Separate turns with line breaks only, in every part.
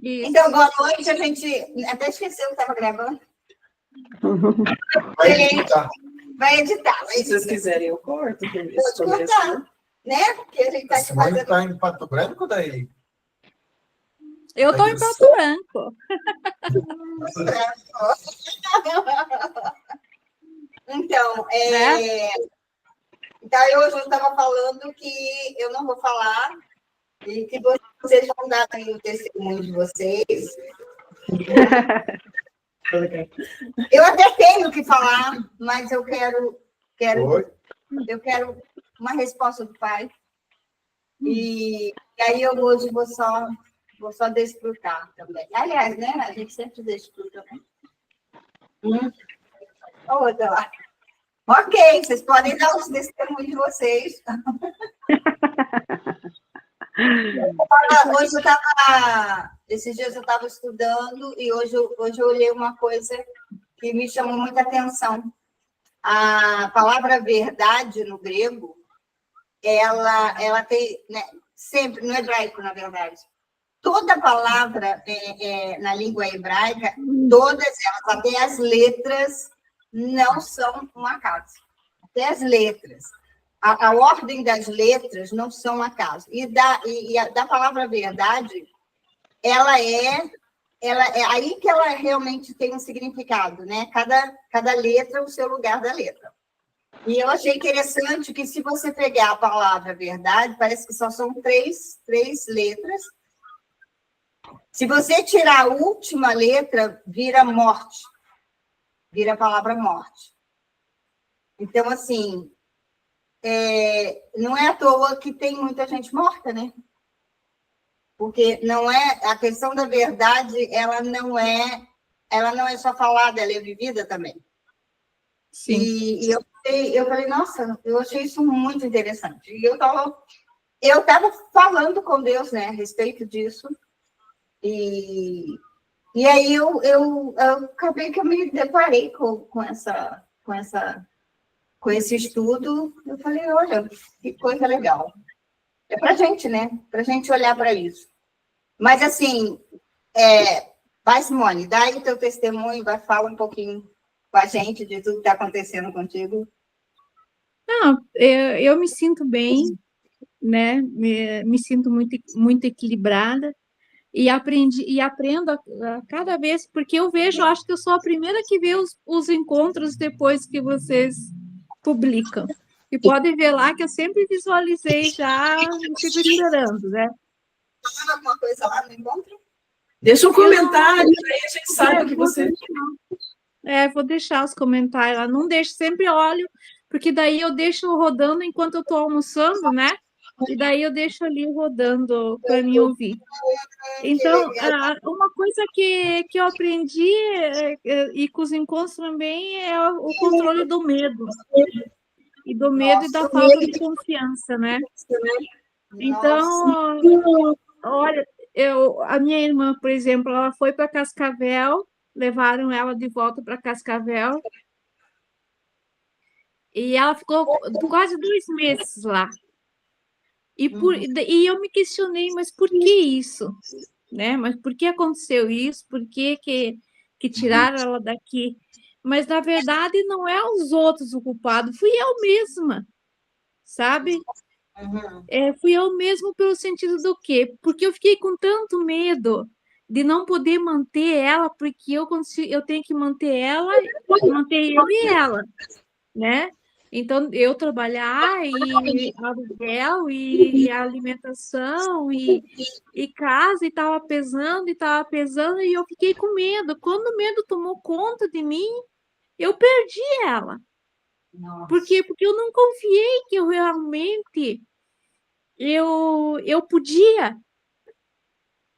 Então, boa noite. A gente até esqueceu que estava gravando. Vai editar.
Se vocês quiserem, eu corto.
Pode cortar, né? Porque a gente está
A Simone está em Pato Branco daí?
Eu estou em Pato Branco.
Então, hoje eu estava falando que eu não vou falar e que vocês vão dar aí o testemunho de vocês. Eu até tenho que falar, mas eu quero uma resposta do pai. E aí eu hoje vou só desfrutar também. Aliás, né? A gente sempre desfruta, né? Outra lá. Ok, vocês podem dar os testemunhos de vocês. Hoje eu estava... Esses dias eu estava estudando e hoje eu olhei uma coisa que me chamou muita atenção. A palavra verdade no grego, ela tem... Né, sempre, no hebraico, na verdade. Toda palavra na língua hebraica, todas elas, até as letras, não são um acaso. Até as letras. A ordem das letras não são um acaso. E da palavra verdade, ela é aí que ela realmente tem um significado, né? Cada letra, o seu lugar da letra. E eu achei interessante que, se você pegar a palavra verdade, parece que só são três letras. Se você tirar a última letra, vira morte. Vira a palavra morte. Então, assim, não é à toa que tem muita gente morta, né? Porque não é a questão da verdade, ela não é só falada, ela é vivida também. Sim. E eu falei, nossa, eu achei isso muito interessante. E eu estava falando com Deus, né, a respeito disso. E aí eu acabei que eu me deparei com esse estudo. Eu falei, olha, que coisa legal. É para a gente, né? Para a gente olhar para isso. Mas, assim, vai, Simone, dá aí o teu testemunho, fala um pouquinho com a gente de tudo que está acontecendo contigo.
Não, eu me sinto bem, né? Me sinto muito, muito equilibrada e aprendo a cada vez, porque eu vejo, acho que eu sou a primeira que vê os encontros depois que vocês publicam. E podem ver lá que eu sempre visualizei já e fico esperando, né?
Fala alguma coisa lá no encontro?
Deixa um comentário, aí a gente sabe o que você...
Vou deixar os comentários lá. Não deixo, sempre olho, porque daí eu deixo rodando enquanto eu estou almoçando, né? E daí eu deixo ali rodando para mim ouvir. Então, uma coisa que eu aprendi e com os encontros também é o controle do medo. E do medo e da falta de confiança, né? Então, olha, a minha irmã, por exemplo, ela foi para Cascavel, levaram ela de volta para Cascavel, e ela ficou quase 2 meses lá. E eu me questionei, mas por que isso? Né? Mas por que aconteceu isso? Por que tiraram ela daqui? Mas, na verdade, não é os outros o culpado, fui eu mesma, sabe? Fui eu mesmo pelo sentido do quê? Porque eu fiquei com tanto medo de não poder manter ela, porque eu tenho que manter ela, manter eu e ela, né? Então, eu trabalhar e aluguel e alimentação e casa, e estava pesando, e eu fiquei com medo. Quando o medo tomou conta de mim, eu perdi ela. Por quê? Porque eu não confiei que eu realmente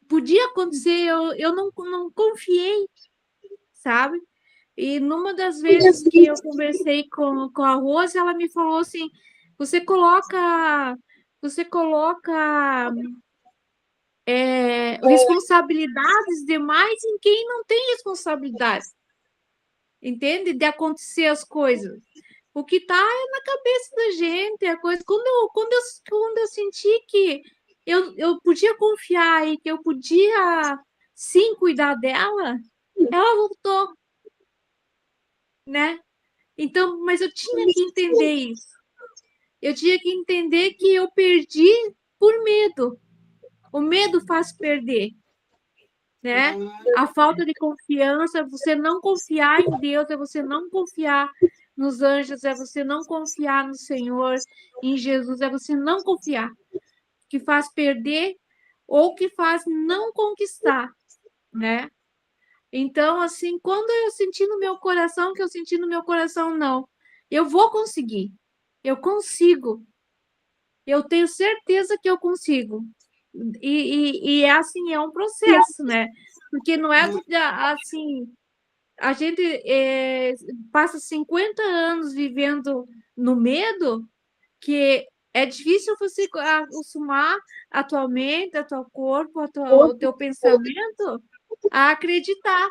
podia acontecer, eu não confiei, sabe? E numa das vezes que eu conversei com a Rose, ela me falou assim, você coloca responsabilidades demais em quem não tem responsabilidade, entende? De acontecer as coisas. O que está na cabeça da gente, a coisa. Quando eu senti que eu podia confiar e que eu podia sem cuidar dela, ela voltou, né? Então, mas eu tinha que entender isso. Eu tinha que entender que eu perdi por medo. O medo faz perder, né? A falta de confiança, você não confiar em Deus, é você não confiar nos anjos, é você não confiar no Senhor, em Jesus, é você não confiar, que faz perder ou que faz não conquistar, né? Então, assim, quando eu senti no meu coração, que eu senti no meu coração, não, eu vou conseguir, eu consigo, eu tenho certeza que eu consigo. E é assim, é um processo, né? Porque não é assim, a gente passa 50 anos vivendo no medo, que é difícil você acostumar atualmente, a teu corpo, o teu pensamento a acreditar,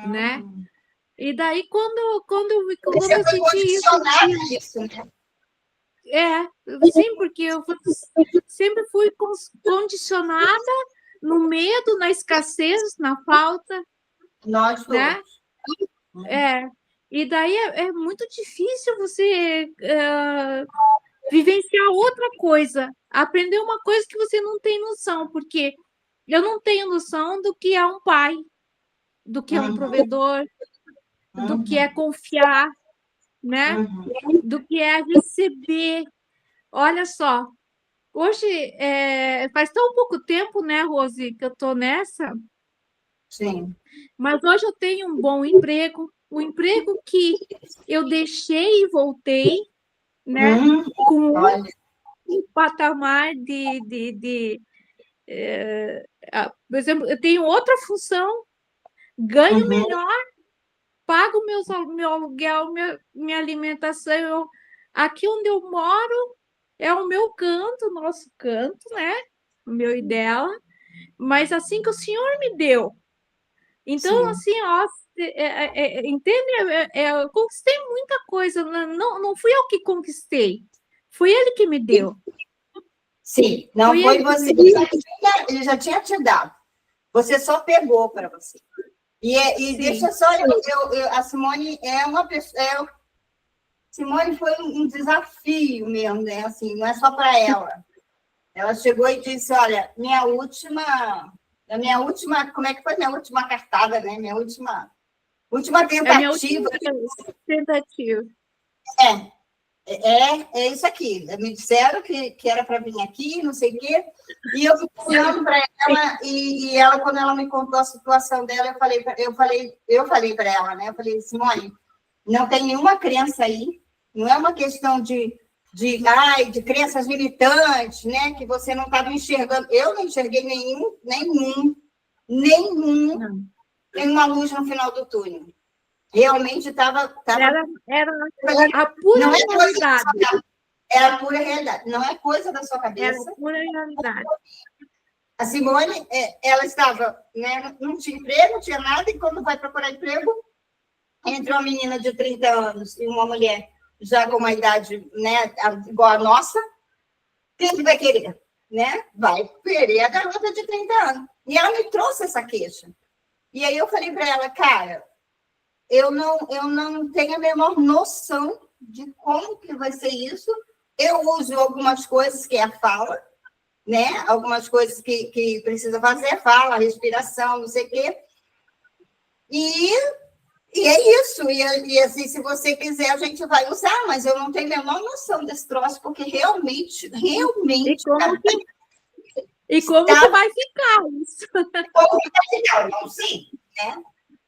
né? E daí, quando
Você
eu
foi
senti isso,
condicionada a isso, né?
sim, porque eu sempre fui condicionada no medo, na escassez, na falta,
Nós
né?
todos.
E daí é muito difícil você vivenciar outra coisa, aprender uma coisa que você não tem noção, porque eu não tenho noção do que é um pai, do que é um provedor, do que é confiar, né? Do que é receber. Olha só, hoje faz tão pouco tempo, né, Rose, que eu tô nessa,
Sim.
mas hoje eu tenho um bom emprego, um emprego que eu deixei e voltei, né, com
Olha,
um patamar por exemplo, eu tenho outra função, ganho melhor, pago meu aluguel, minha alimentação. Aqui onde eu moro é o meu canto, o nosso canto, né? O meu e dela. Mas assim que o Senhor me deu. Então,
sim.
assim, ó, entende? Eu conquistei muita coisa. Não fui eu que conquistei. Foi Ele que me deu.
Sim, não
Foi
foi
Ele que
você.
me deu.
Ele já tinha te dado. Você só pegou para você. E
Sim.
deixa só, a Simone é uma pessoa. Simone foi um desafio mesmo, né? Assim, não é só para ela. Ela chegou e disse: Olha, a minha última, como é que foi? Minha última cartada, né? Minha última
É a minha última
tentativa.
tentativa.
É isso aqui. Me disseram que era para vir aqui, não sei o quê. E eu fui olhando para ela, e ela, quando ela me contou a situação dela, eu falei para ela, né? Eu falei, Simone, não tem nenhuma crença aí, não é uma questão de crenças limitantes, né? Que você não estava enxergando. Eu não enxerguei nenhuma luz no final do túnel. Realmente estava.
Era a pura
Não é
realidade.
Era a pura realidade. Não é coisa da sua
Era
cabeça.
a pura realidade.
A Simone, ela estava, né, não tinha emprego, não tinha nada, e quando vai procurar emprego, entra uma menina de 30 anos e uma mulher já com uma idade, né, igual a nossa, quem que vai querer? Né? Vai querer a garota de 30 anos. E ela me trouxe essa queixa. E aí eu falei para ela, cara, eu não tenho a menor noção de como que vai ser isso. Eu uso algumas coisas que é a fala, né? Algumas coisas que precisa fazer, fala, respiração, não sei o quê. E é isso. E assim, se você quiser, a gente vai usar, mas eu não tenho a menor noção desse troço, porque realmente.
E como que vai ficar isso?
Como que vai ficar? Não sei, né?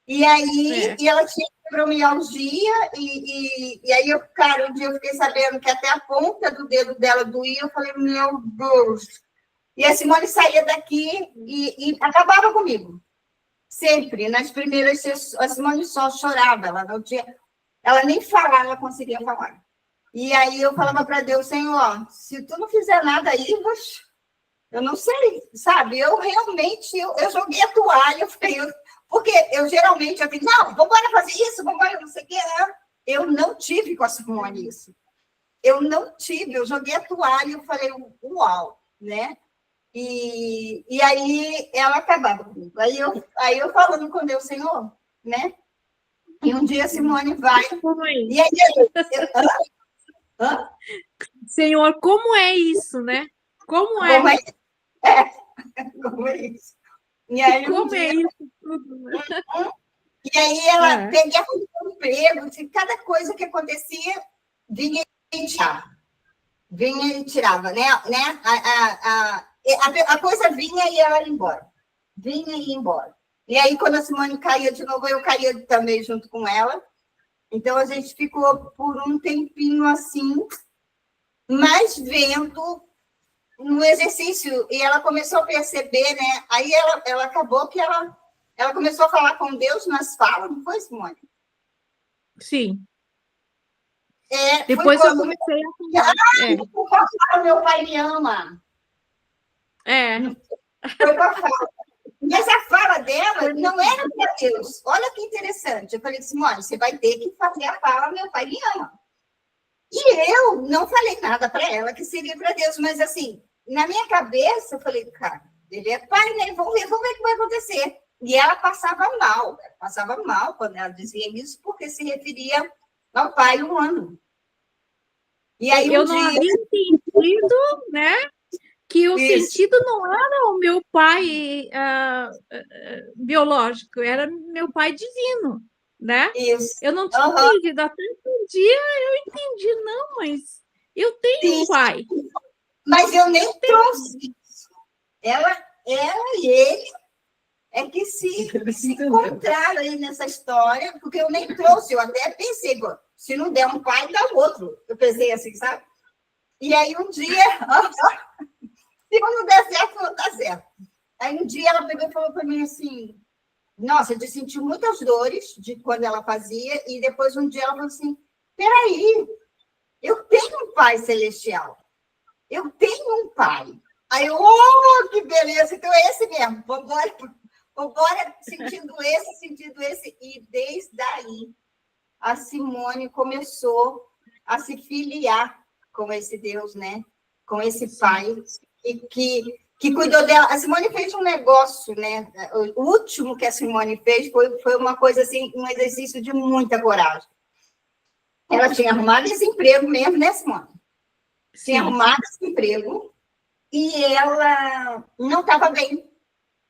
E aí, ela tinha fibromialgia, e aí, cara, um dia eu fiquei sabendo que até a ponta do dedo dela doía, eu falei, meu Deus. E a Simone saía daqui e acabava comigo. Sempre, nas primeiras sessões, a Simone só chorava, ela nem falar, ela conseguia falar. E aí eu falava para Deus, Senhor, se tu não fizer nada aí, eu não sei, sabe? Eu realmente, eu joguei a toalha, porque eu geralmente, eu digo, não, vamos embora fazer isso, vamos embora, não sei o que. Eu não tive com a Simone isso. Eu não tive, eu joguei a toalha e eu falei, uau, né? E aí ela acabava comigo. Aí eu falando com Deus, Senhor, né? E um dia a Simone vai.
Como é
E
isso?
aí hã?
Senhor, como é isso, né? Como é?
Como é, como é isso? E aí um
Como é
dia,
isso tudo, né?
e aí ela
É.
pegava um emprego, assim, cada coisa que acontecia, vinha e tirava. Vinha e tirava, né? A coisa vinha e ela ia embora. Vinha e ia embora. E aí, quando a Simone caía de novo, eu caía também junto com ela. Então, a gente ficou por um tempinho assim, mas vendo no exercício. E ela começou a perceber, né? Aí ela acabou que ela começou a falar com Deus nas falas, não foi, Simone?
Sim.
Foi
Depois eu
quando
comecei a falar.
meu pai me ama.
É.
Foi com a fala. Mas a fala dela não era para Deus. Olha que interessante. Eu falei, Simone, você vai ter que fazer a fala, meu pai me ama. E eu não falei nada para ela que seria para Deus, mas assim, na minha cabeça, eu falei, cara, ele é pai, né? Vamos ver o que vai acontecer. E ela passava mal quando ela dizia isso, porque se referia ao pai humano. E aí
Eu não havia entendido, né? Que o
Isso.
sentido não era o meu pai biológico, era meu pai divino, né?
Isso.
Eu não tinha entendido. Até um dia eu entendi, não, mas eu tenho um pai.
Mas eu nem trouxe isso. Ela e ele é que se encontraram aí nessa história, porque eu nem trouxe, eu até pensei, se não der um pai, dá outro. Eu pensei assim, sabe? E aí um dia, se não der certo, não dá certo. Aí um dia ela pegou e falou para mim assim, nossa, eu sentiu muitas dores de quando ela fazia, e depois um dia ela falou assim, peraí, eu tenho um pai celestial. Eu tenho um pai. Aí eu, que beleza, então é esse mesmo. Vamos embora sentindo esse. E desde aí, a Simone começou a se filiar com esse Deus, né? Com esse pai que cuidou dela. A Simone fez um negócio, né? O último que a Simone fez foi uma coisa assim, um exercício de muita coragem. Ela tinha arrumado esse emprego mesmo, né, Simone? Tinha arrumado esse emprego e ela não estava bem.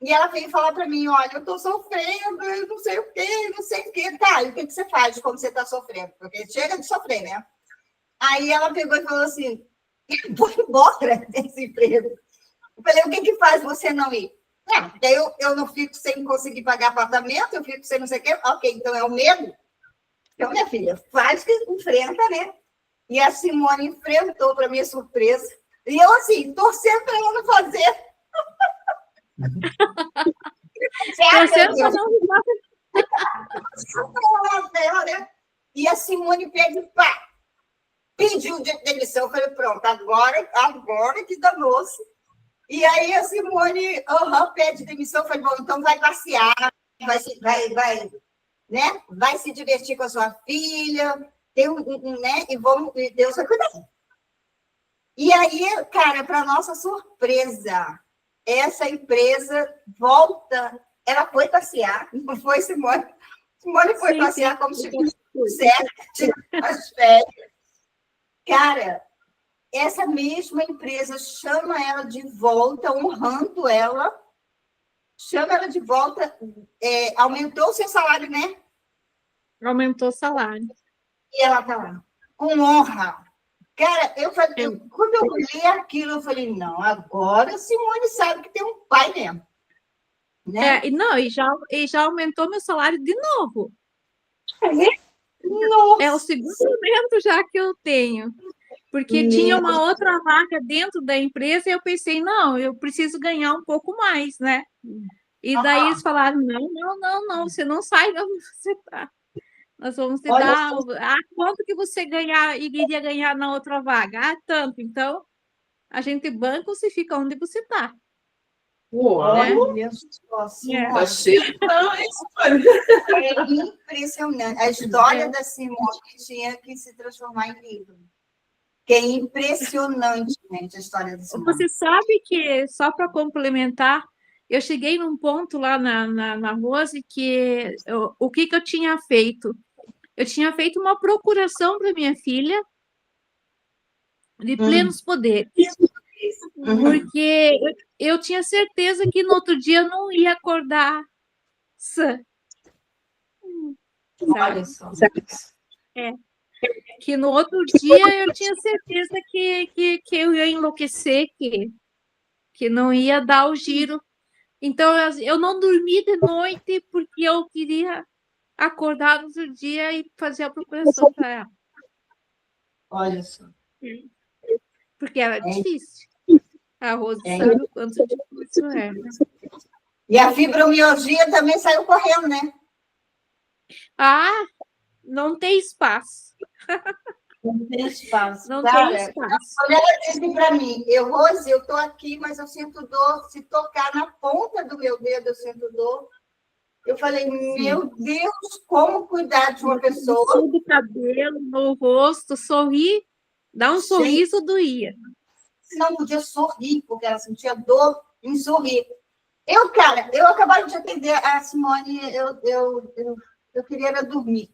E ela veio falar para mim, olha, eu estou sofrendo, eu não sei o quê, não sei o quê. Tá, e o que você faz quando você está sofrendo? Porque chega de sofrer, né? Aí ela pegou e falou assim, vou embora desse emprego. Eu falei, o que faz você não ir? Eu não fico sem conseguir pagar apartamento, eu fico sem não sei o quê. Ok, então é o medo? Então, minha filha, faz que enfrenta, né? E a Simone enfrentou, para minha surpresa. E eu, assim, torcendo para ela não fazer.
Torcendo para não
né? E a Simone pediu demissão. Eu falei, pronto, agora que danou-se. E aí a Simone pede demissão. Eu falei, bom, então vai passear, vai se divertir com a sua filha, né? E Deus vai cuidar. E aí, cara, para nossa surpresa, essa empresa volta. Ela foi passear, não foi, Simone? Simone foi passear como se fosse certo, as férias. Cara, essa mesma empresa chama ela de volta, honrando ela, chama ela de volta, aumentou o seu salário, né?
Aumentou o salário.
E ela está lá, com honra. Cara, quando eu li aquilo, eu falei, não, agora a Simone sabe que tem um pai mesmo. Né?
E já aumentou meu salário de novo.
Nossa.
É o segundo aumento já que eu tenho. Porque tinha uma outra vaga dentro da empresa e eu pensei, não, eu preciso ganhar um pouco mais, né? E daí eles falaram, não, você não sai de onde você está. Nós vamos te dar... quanto que você iria ganhar na outra vaga? Tanto. Então, a gente banca ou você fica onde você está.
Olha,
Tá cheio.
É impressionante. A história da Simone tinha que se transformar em livro. que é impressionante, gente, a história da Simone.
Você sabe que, só para complementar, eu cheguei num ponto lá na Rose que o que eu tinha feito? Eu tinha feito uma procuração para minha filha de plenos poderes, porque eu tinha certeza que no outro dia eu não ia acordar sã.
Olha só.
Que no outro dia eu tinha certeza que eu ia enlouquecer, que não ia dar o giro. Então, eu não dormi de noite porque eu queria acordar no outro dia e fazer a procuração para ela.
Olha só.
Porque era difícil. A Rose sabe o quanto difícil é.
E a fibromialgia também saiu correndo, né?
Ah, não tem espaço.
Não tem espaço.
Não
Cara,
tem espaço.
olha, ela disse para mim, Rose, eu estou aqui, mas eu sinto dor. Se tocar na ponta do meu dedo, eu sinto dor. Eu falei, meu Deus, como cuidar de uma pessoa?
Todo o cabelo, no rosto, sorrir, dar um sorriso doía.
Não podia sorrir, porque ela sentia dor em sorrir. Eu acabei de atender a Simone, eu queria era dormir.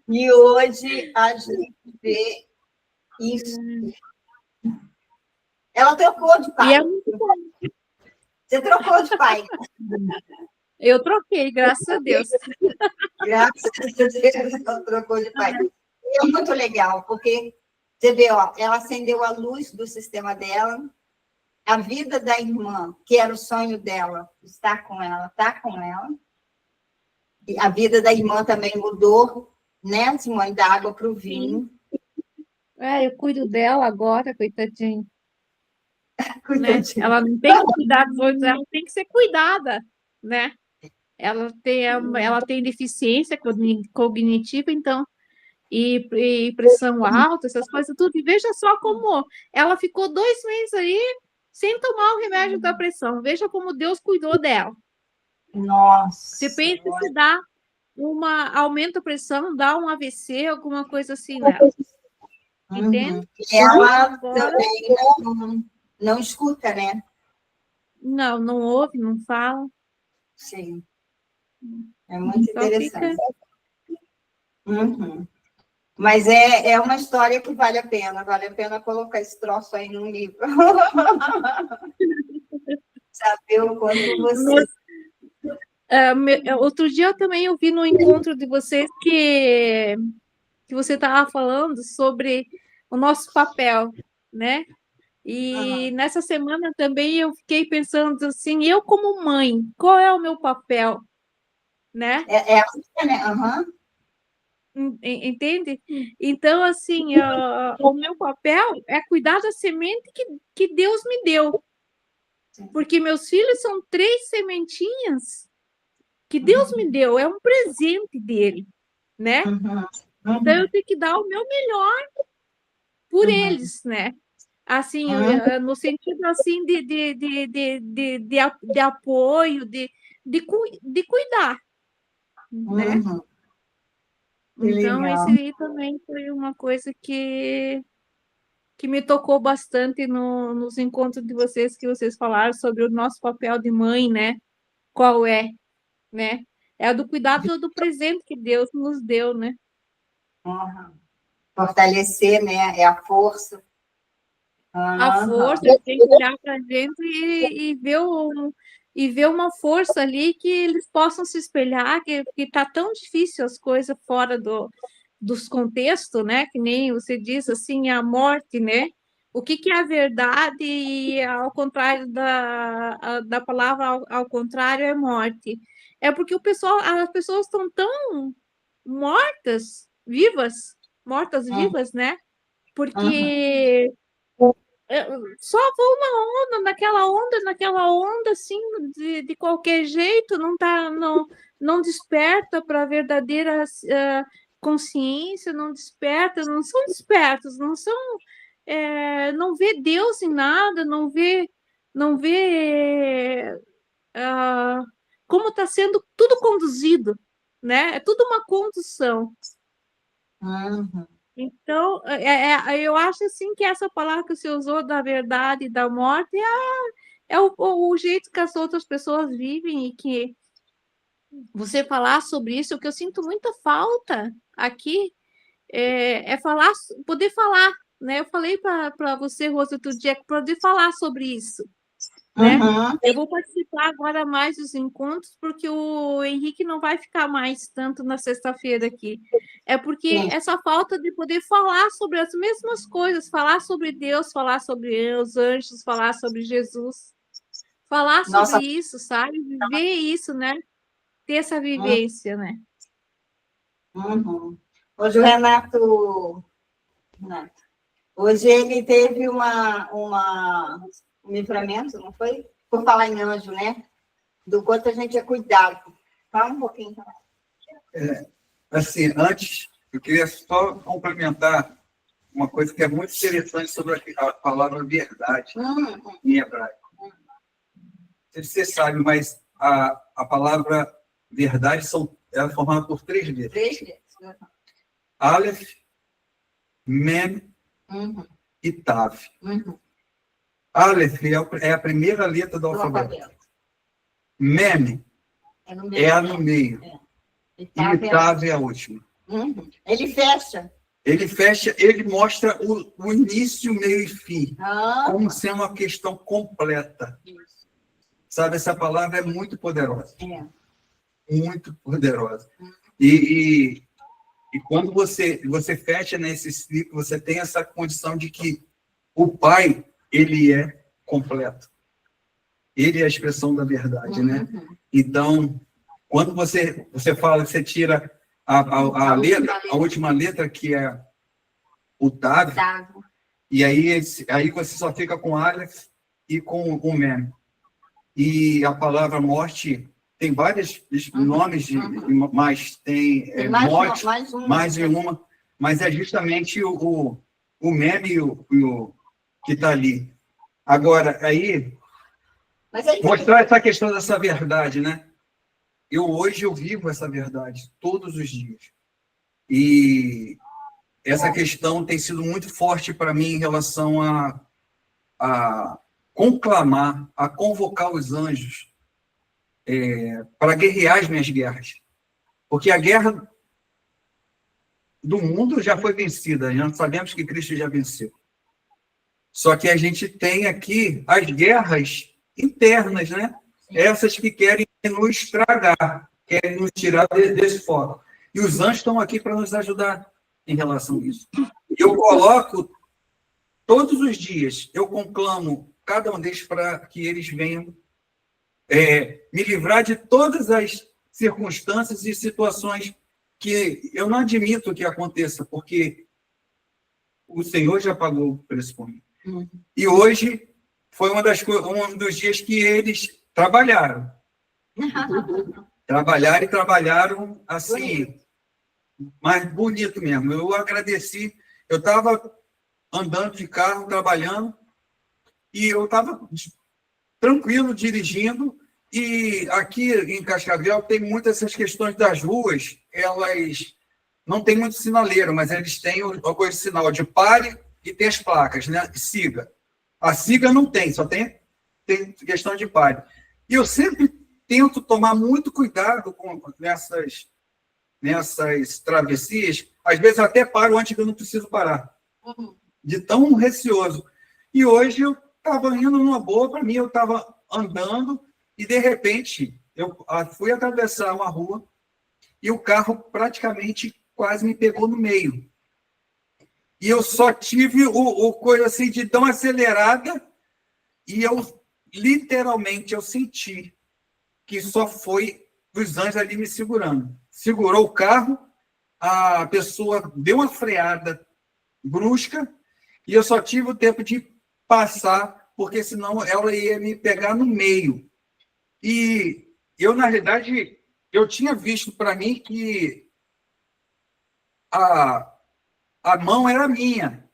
E hoje a gente vê isso. Ela trocou de pai. Você trocou de pai.
Eu troquei, graças a Deus.
Graças a Deus, ela trocou de pai. É muito legal, porque você vê, ó, ela acendeu a luz do sistema dela, a vida da irmã, que era o sonho dela, está com ela. E a vida da irmã também mudou, né, Simone, da água para o vinho.
Eu cuido dela agora, coitadinha. Né?
Cuidadinho.
Ela não tem que cuidar dos outros, ela tem que ser cuidada, né? Ela tem deficiência cognitiva, então, e pressão alta, essas coisas tudo. E veja só como ela ficou 2 meses aí sem tomar o remédio da pressão. Veja como Deus cuidou dela.
Nossa.
Você pensa se dá aumenta a pressão, dá um AVC, alguma coisa assim nela. Entende?
Ela também não escuta, né?
Não ouve, não fala.
Sim. É muito
Então,
interessante. Mas é uma história que vale a pena colocar esse troço aí num livro. Saber o quanto você.
Outro dia eu também ouvi no encontro de vocês que você estava falando sobre o nosso papel, né? E nessa semana também eu fiquei pensando assim, eu como mãe, qual é o meu papel, né?
Né?
Entende? Então, assim, o meu papel é cuidar da semente que Deus me deu. Porque meus filhos são 3 sementinhas que Deus me deu, é um presente dele, né? Então, eu tenho que dar o meu melhor por eles, né? Assim, no sentido assim de apoio, de cuidar, né? Então, esse aí também foi uma coisa que me tocou bastante nos encontros de vocês, que vocês falaram sobre o nosso papel de mãe, né? Qual é, né? É o do cuidado do presente que Deus nos deu, né?
Fortalecer, né? É a força.
A força, tem que olhar para dentro e ver uma força ali que eles possam se espelhar, que está tão difícil as coisas fora dos contextos, né? Que nem você diz assim, a morte, né? O que é a verdade e ao contrário da palavra, ao contrário, é morte. É porque as pessoas estão tão mortas vivas, né? Porque só vão naquela onda, assim, de qualquer jeito, não desperta para a verdadeira consciência, não desperta, não são despertos, não vê Deus em nada, não vê como está sendo tudo conduzido, né? É tudo uma condução.
Uhum.
Então, eu acho assim que essa palavra que você usou da verdade e da morte é o jeito que as outras pessoas vivem e que você falar sobre isso, o que eu sinto muita falta aqui é falar, poder falar, né? Eu falei para você, Rosa, outro dia, poder falar sobre isso, né?
Uhum.
Eu vou participar agora mais dos encontros, porque o Henrique não vai ficar mais tanto na sexta-feira aqui. É porque
Sim.
essa falta de poder falar sobre as mesmas coisas, falar sobre Deus, falar sobre os anjos, falar sobre Jesus, falar sobre
Nossa.
isso, sabe? Viver isso, né? Ter essa
Uhum.
vivência, né?
Uhum. Hoje o Renato, hoje ele teve um livramento, não foi? Por falar em anjo, né? Do quanto a gente é cuidado. Fala um pouquinho.
Assim, antes, eu queria só complementar uma coisa que é muito interessante sobre a palavra verdade em hebraico. Não sei se você sabe, mas a palavra verdade ela é formada por 3 letras.
3 letras.
Aleph, Mem
Uhum.
e Tav.
Uhum.
Aleph é a primeira letra do
Do
alfabeto.
alfabeto.
Mem
É no
é a
meio.
no meio.
E
E
tá vendo?
Tav é a última.
Uhum. Ele fecha.
Ele fecha, ele mostra o início, meio e fim,
Ah,
como sendo uma questão completa.
isso.
Sabe, essa palavra é muito poderosa.
É.
Muito poderosa. E quando você fecha nesse ciclo, você tem essa condição de que o Pai, ele é completo. Ele é a expressão da verdade, né? Então, quando você fala, você tira a letra, a última letra, que é o Tav,
Tá.
e aí você só fica com Aleph e com o Mem. E a palavra morte tem vários nomes, mas tem morte, mais de uma, mas é justamente o Mem e o que está ali. Agora, aí, mostrar essa questão dessa verdade, né? Hoje eu vivo essa verdade todos os dias. E essa questão tem sido muito forte para mim em relação a conclamar, a convocar os anjos para guerrear as minhas guerras. Porque a guerra do mundo já foi vencida, já sabemos que Cristo já venceu. Só que a gente tem aqui as guerras internas, né? Essas que querem nos estragar, querem nos tirar desse foco. E os anjos estão aqui para nos ajudar em relação a isso. Eu coloco, todos os dias, eu conclamo cada um deles para que eles venham me livrar de todas as circunstâncias e situações que eu não admito que aconteça, porque o Senhor já pagou o preço por mim. E hoje foi um dos dias que eles trabalharam. Trabalharam assim, mas bonito mesmo. Eu agradeci. Eu estava andando de carro, trabalhando, e eu estava tranquilo, dirigindo, e aqui em Cascavel tem muitas essas questões das ruas, elas não tem muito sinaleiro, mas eles têm a coisa de sinal de pare e tem as placas, né? Siga. A siga não tem, só tem questão de pare. E eu sempre tento tomar muito cuidado nessas travessias, às vezes eu até paro antes que eu não preciso parar, de tão receoso. E hoje eu estava indo numa boa, para mim, eu estava andando e, de repente, eu fui atravessar uma rua e o carro praticamente quase me pegou no meio. E eu só tive o coisa assim de tão acelerada e eu, literalmente, eu senti que só foi os anjos ali me segurando. Segurou o carro, a pessoa deu uma freada brusca e eu só tive o tempo de passar, porque senão ela ia me pegar no meio. E eu, na realidade, eu tinha visto para mim que a mão era minha.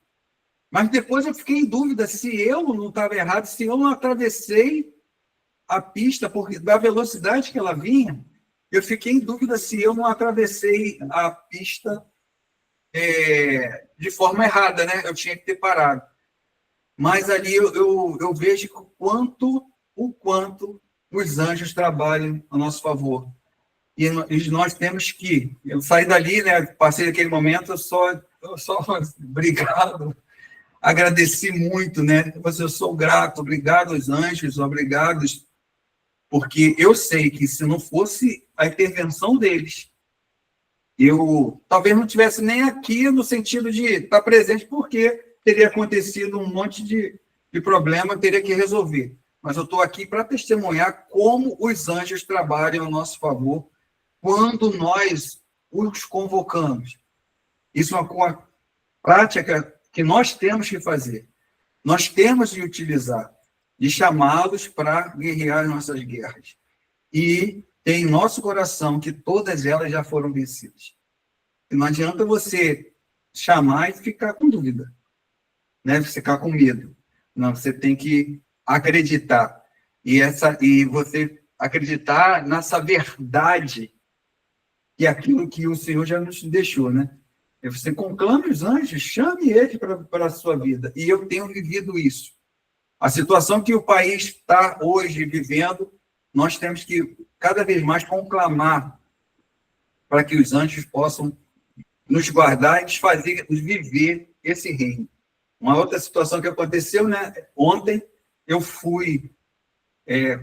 Mas depois eu fiquei em dúvida se eu não estava errado, se eu não atravessei a pista, porque da velocidade que ela vinha, eu fiquei em dúvida se eu não atravessei a pista de forma errada, né? Eu tinha que ter parado. Mas ali eu vejo o quanto os anjos trabalham a nosso favor. E nós temos que... Eu saí dali, né? Passei daquele momento, eu só obrigado, agradeci muito, né? Eu sou grato, obrigado aos anjos, obrigado, porque eu sei que se não fosse a intervenção deles, eu talvez não estivesse nem aqui no sentido de estar presente, porque teria acontecido um monte de problema, eu teria que resolver. Mas eu estou aqui para testemunhar como os anjos trabalham a nosso favor quando nós os convocamos. Isso é uma prática que nós temos que fazer. Nós temos de utilizar, de chamá-los para guerrear nossas guerras. E tem em nosso coração que todas elas já foram vencidas. E não adianta você chamar e ficar com dúvida, né? Ficar com medo. Não, você tem que acreditar. E você acreditar nessa verdade que é aquilo que o Senhor já nos deixou, né? Você conclame os anjos, chame eles para a sua vida. E eu tenho vivido isso. A situação que o país está hoje vivendo, nós temos que cada vez mais conclamar para que os anjos possam nos guardar e nos fazer viver esse reino. Uma outra situação que aconteceu, né? Ontem eu fui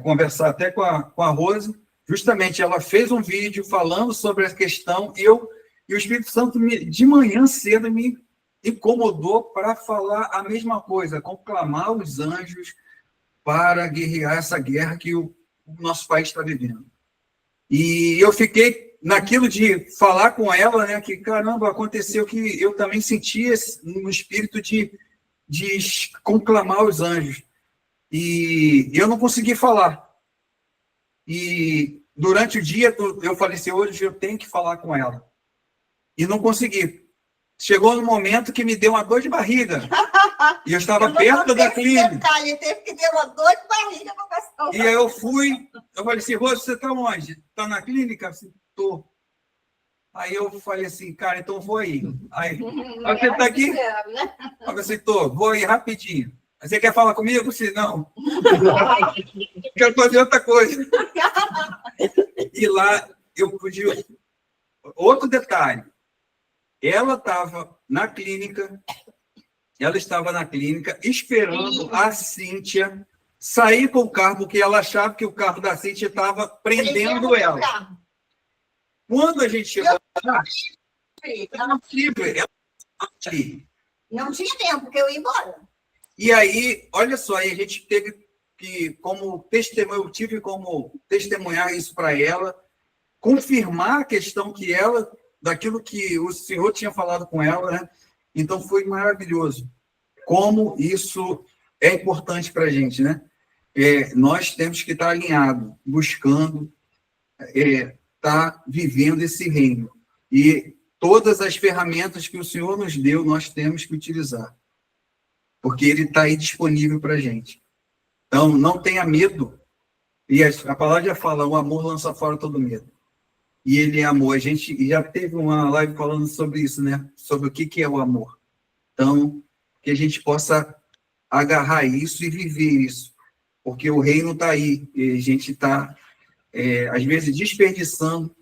conversar até com a Rose, justamente ela fez um vídeo falando sobre a questão e o Espírito Santo, de manhã cedo, me incomodou para falar a mesma coisa, conclamar os anjos para guerrear essa guerra que o nosso país está vivendo. E eu fiquei naquilo de falar com ela, né, que, caramba, aconteceu que eu também sentia no espírito de conclamar os anjos. E eu não consegui falar. E durante o dia, eu falei assim, hoje eu tenho que falar com ela. E não consegui. Chegou no momento que me deu uma dor de barriga. E eu estava perto da clínica.
Ele teve que ter uma dor de barriga para passar.
E aí eu falei assim, Rose, você está onde? Está na clínica? Assim, tô. Aí eu falei assim, cara, então vou aí. Aí você está aqui? Eu falei assim, vou aí rapidinho. Você quer falar comigo? Se não. Quero fazer outra coisa. E lá eu pude... Outro detalhe. Ela estava na clínica, esperando a Cíntia sair com o carro, porque ela achava que o carro da Cíntia estava prendendo ela. Quando a gente chegou lá,
não tinha tempo, porque eu ia embora.
E aí, olha só, aí a gente teve que, eu tive como testemunhar isso para ela, confirmar a questão que ela... daquilo que o Senhor tinha falado com ela, né? Então, foi maravilhoso. Como isso é importante para a gente, né? Nós temos que estar alinhados, buscando, estar vivendo esse reino. E todas as ferramentas que o Senhor nos deu, nós temos que utilizar. Porque Ele está aí disponível para a gente. Então, não tenha medo. E a palavra já fala, o amor lança fora todo medo. E ele é amor. A gente já teve uma live falando sobre isso, né? Sobre o que é o amor. Então, que a gente possa agarrar isso e viver isso. Porque o reino está aí. E a gente está, às vezes, desperdiçando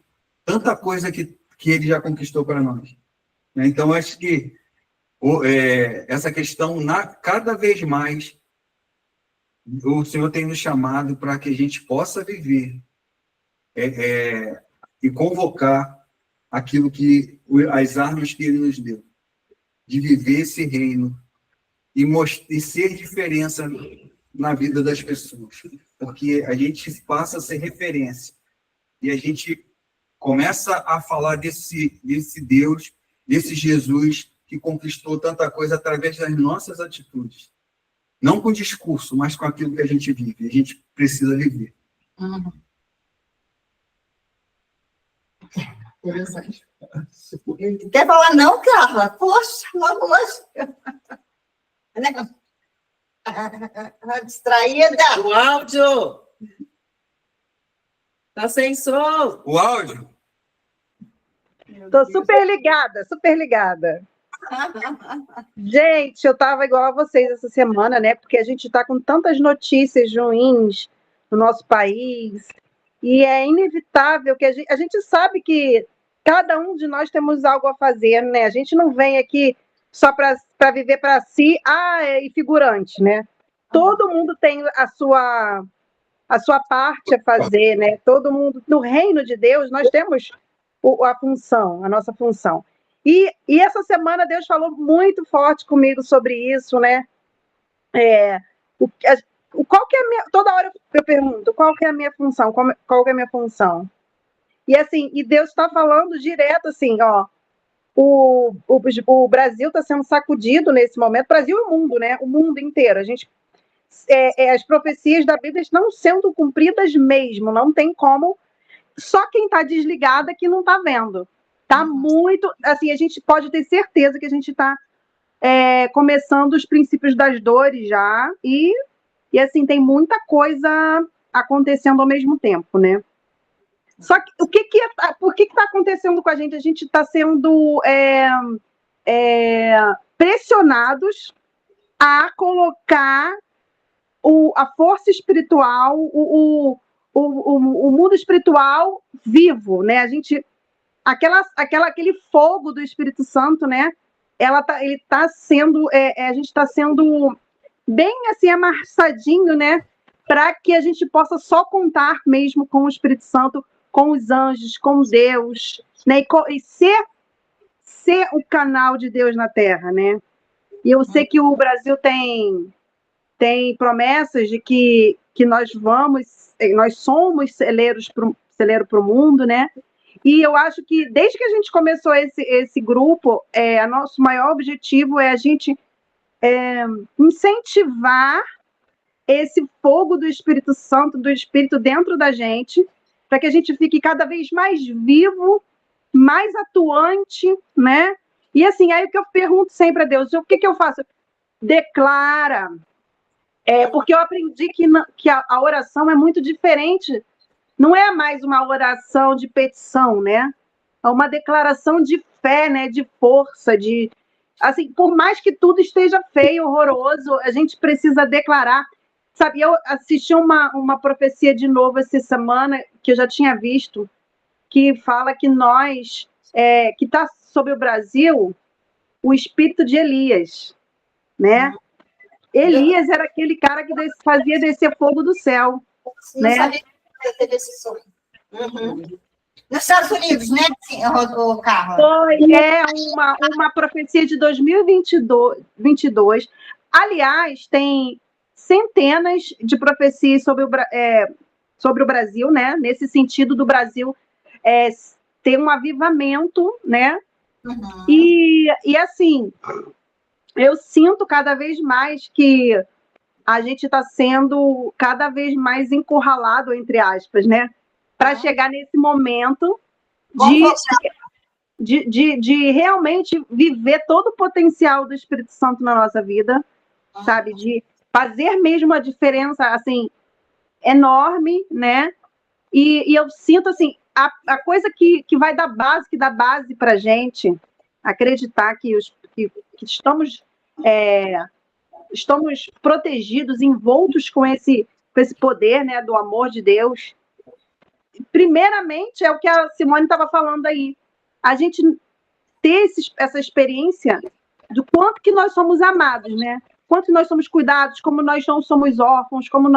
tanta coisa que ele já conquistou para nós. Então, acho que essa questão, cada vez mais, o Senhor tem nos chamado para que a gente possa viver e convocar aquilo as armas que Ele nos deu, de viver esse reino e ser diferença na vida das pessoas, porque a gente passa a ser referência e a gente começa a falar desse Deus, desse Jesus que conquistou tanta coisa através das nossas atitudes, não com discurso, mas com aquilo que a gente vive. A gente precisa viver.
Uhum.
Interessante.
Quer falar não, Carla? Poxa, logo hoje. Distraída.
O áudio. Tá sem som.
O áudio?
Tô super ligada, super ligada. Gente, eu tava igual a vocês essa semana, né? Porque a gente tá com tantas notícias ruins no nosso país e é inevitável que a gente sabe que cada um de nós temos algo a fazer, né? A gente não vem aqui só para viver para si, e figurante, né? Todo mundo tem a sua parte a fazer, né? Todo mundo, no reino de Deus, nós temos a nossa função. E essa semana Deus falou muito forte comigo sobre isso, né? Qual que é a minha... Toda hora eu pergunto, qual que é a minha função? Qual que é a minha função? E assim, Deus está falando direto assim, ó, o Brasil está sendo sacudido nesse momento, Brasil e o mundo, né? O mundo inteiro. A gente as profecias da Bíblia estão sendo cumpridas mesmo, não tem como. Só quem está desligado é que não está vendo. Está muito... Assim, a gente pode ter certeza que a gente está começando os princípios das dores já, e assim, tem muita coisa acontecendo ao mesmo tempo, né? Só que por que está acontecendo com a gente? A gente está sendo pressionados a colocar a força espiritual, o mundo espiritual vivo, né? A gente, aquele fogo do Espírito Santo, né? Ele está sendo, a gente está sendo bem assim amassadinho, né? Para que a gente possa só contar mesmo com o Espírito Santo, com os anjos, com Deus, né? E ser o canal de Deus na Terra, né? E eu sei que o Brasil tem promessas de que nós somos celeiro para o mundo, né? E eu acho que desde que a gente começou esse grupo, nosso maior objetivo é a gente incentivar esse fogo do Espírito Santo, do Espírito dentro da gente, para que a gente fique cada vez mais vivo, mais atuante, né? E assim, aí o que eu pergunto sempre a Deus, o que eu faço? Declara. Porque eu aprendi que a oração é muito diferente. Não é mais uma oração de petição, né? É uma declaração de fé, né? De força, assim, por mais que tudo esteja feio, horroroso, a gente precisa declarar. Sabe, eu assisti uma profecia de novo essa semana, que eu já tinha visto, que fala que que está sobre o Brasil, o espírito de Elias, né? Elias era aquele cara que fazia descer fogo do céu.
Não
né?
sabia que teve esse sonho. Nos Estados Unidos, né, o Carla?
Uma profecia de 2022. Aliás, tem centenas de profecias sobre o Brasil, né? Nesse sentido do Brasil ter um avivamento, né? E assim, eu sinto cada vez mais que a gente está sendo cada vez mais encurralado, entre aspas, né? Para chegar nesse momento de realmente viver todo o potencial do Espírito Santo na nossa vida, sabe? De fazer mesmo a diferença, assim, enorme, né? E eu sinto, assim, a coisa que vai dar base, que dá base para a gente acreditar que estamos protegidos, envoltos com esse poder, né, do amor de Deus. Primeiramente, é o que a Simone estava falando aí. A gente ter essa experiência do quanto que nós somos amados, né? Quanto que nós somos cuidados, como nós não somos órfãos, como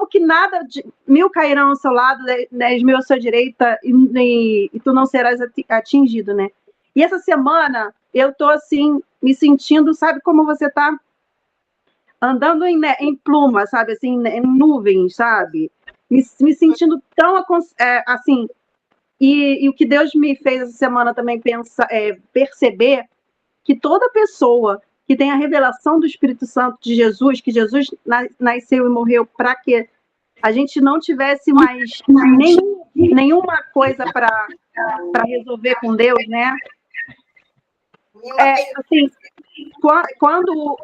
que nada de 1000 cairão ao seu lado, 10.000 à sua direita, e tu não serás atingido, né? E essa semana, eu tô assim, me sentindo, sabe como você tá andando em pluma, sabe, assim, em nuvens, sabe? Me sentindo tão, assim, e o que Deus me fez essa semana também perceber que toda pessoa que tem a revelação do Espírito Santo de Jesus, que Jesus nasceu e morreu para que a gente não tivesse mais nenhuma coisa para resolver com Deus, né? Assim, quando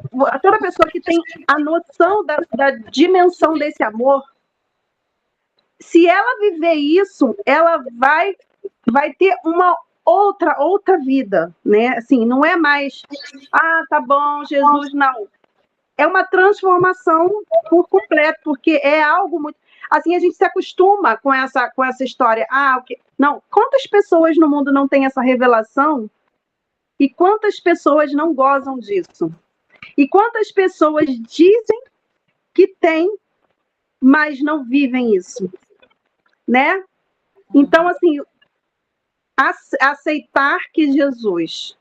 toda pessoa que tem a noção da dimensão desse amor, se ela viver isso, ela vai ter outra vida, né? Assim, não é mais, tá bom, Jesus, não. É uma transformação por completo, porque é algo muito... Assim, a gente se acostuma com essa história. Não, quantas pessoas no mundo não têm essa revelação e quantas pessoas não gozam disso? E quantas pessoas dizem que têm, mas não vivem isso, né? Então, assim, aceitar que Jesus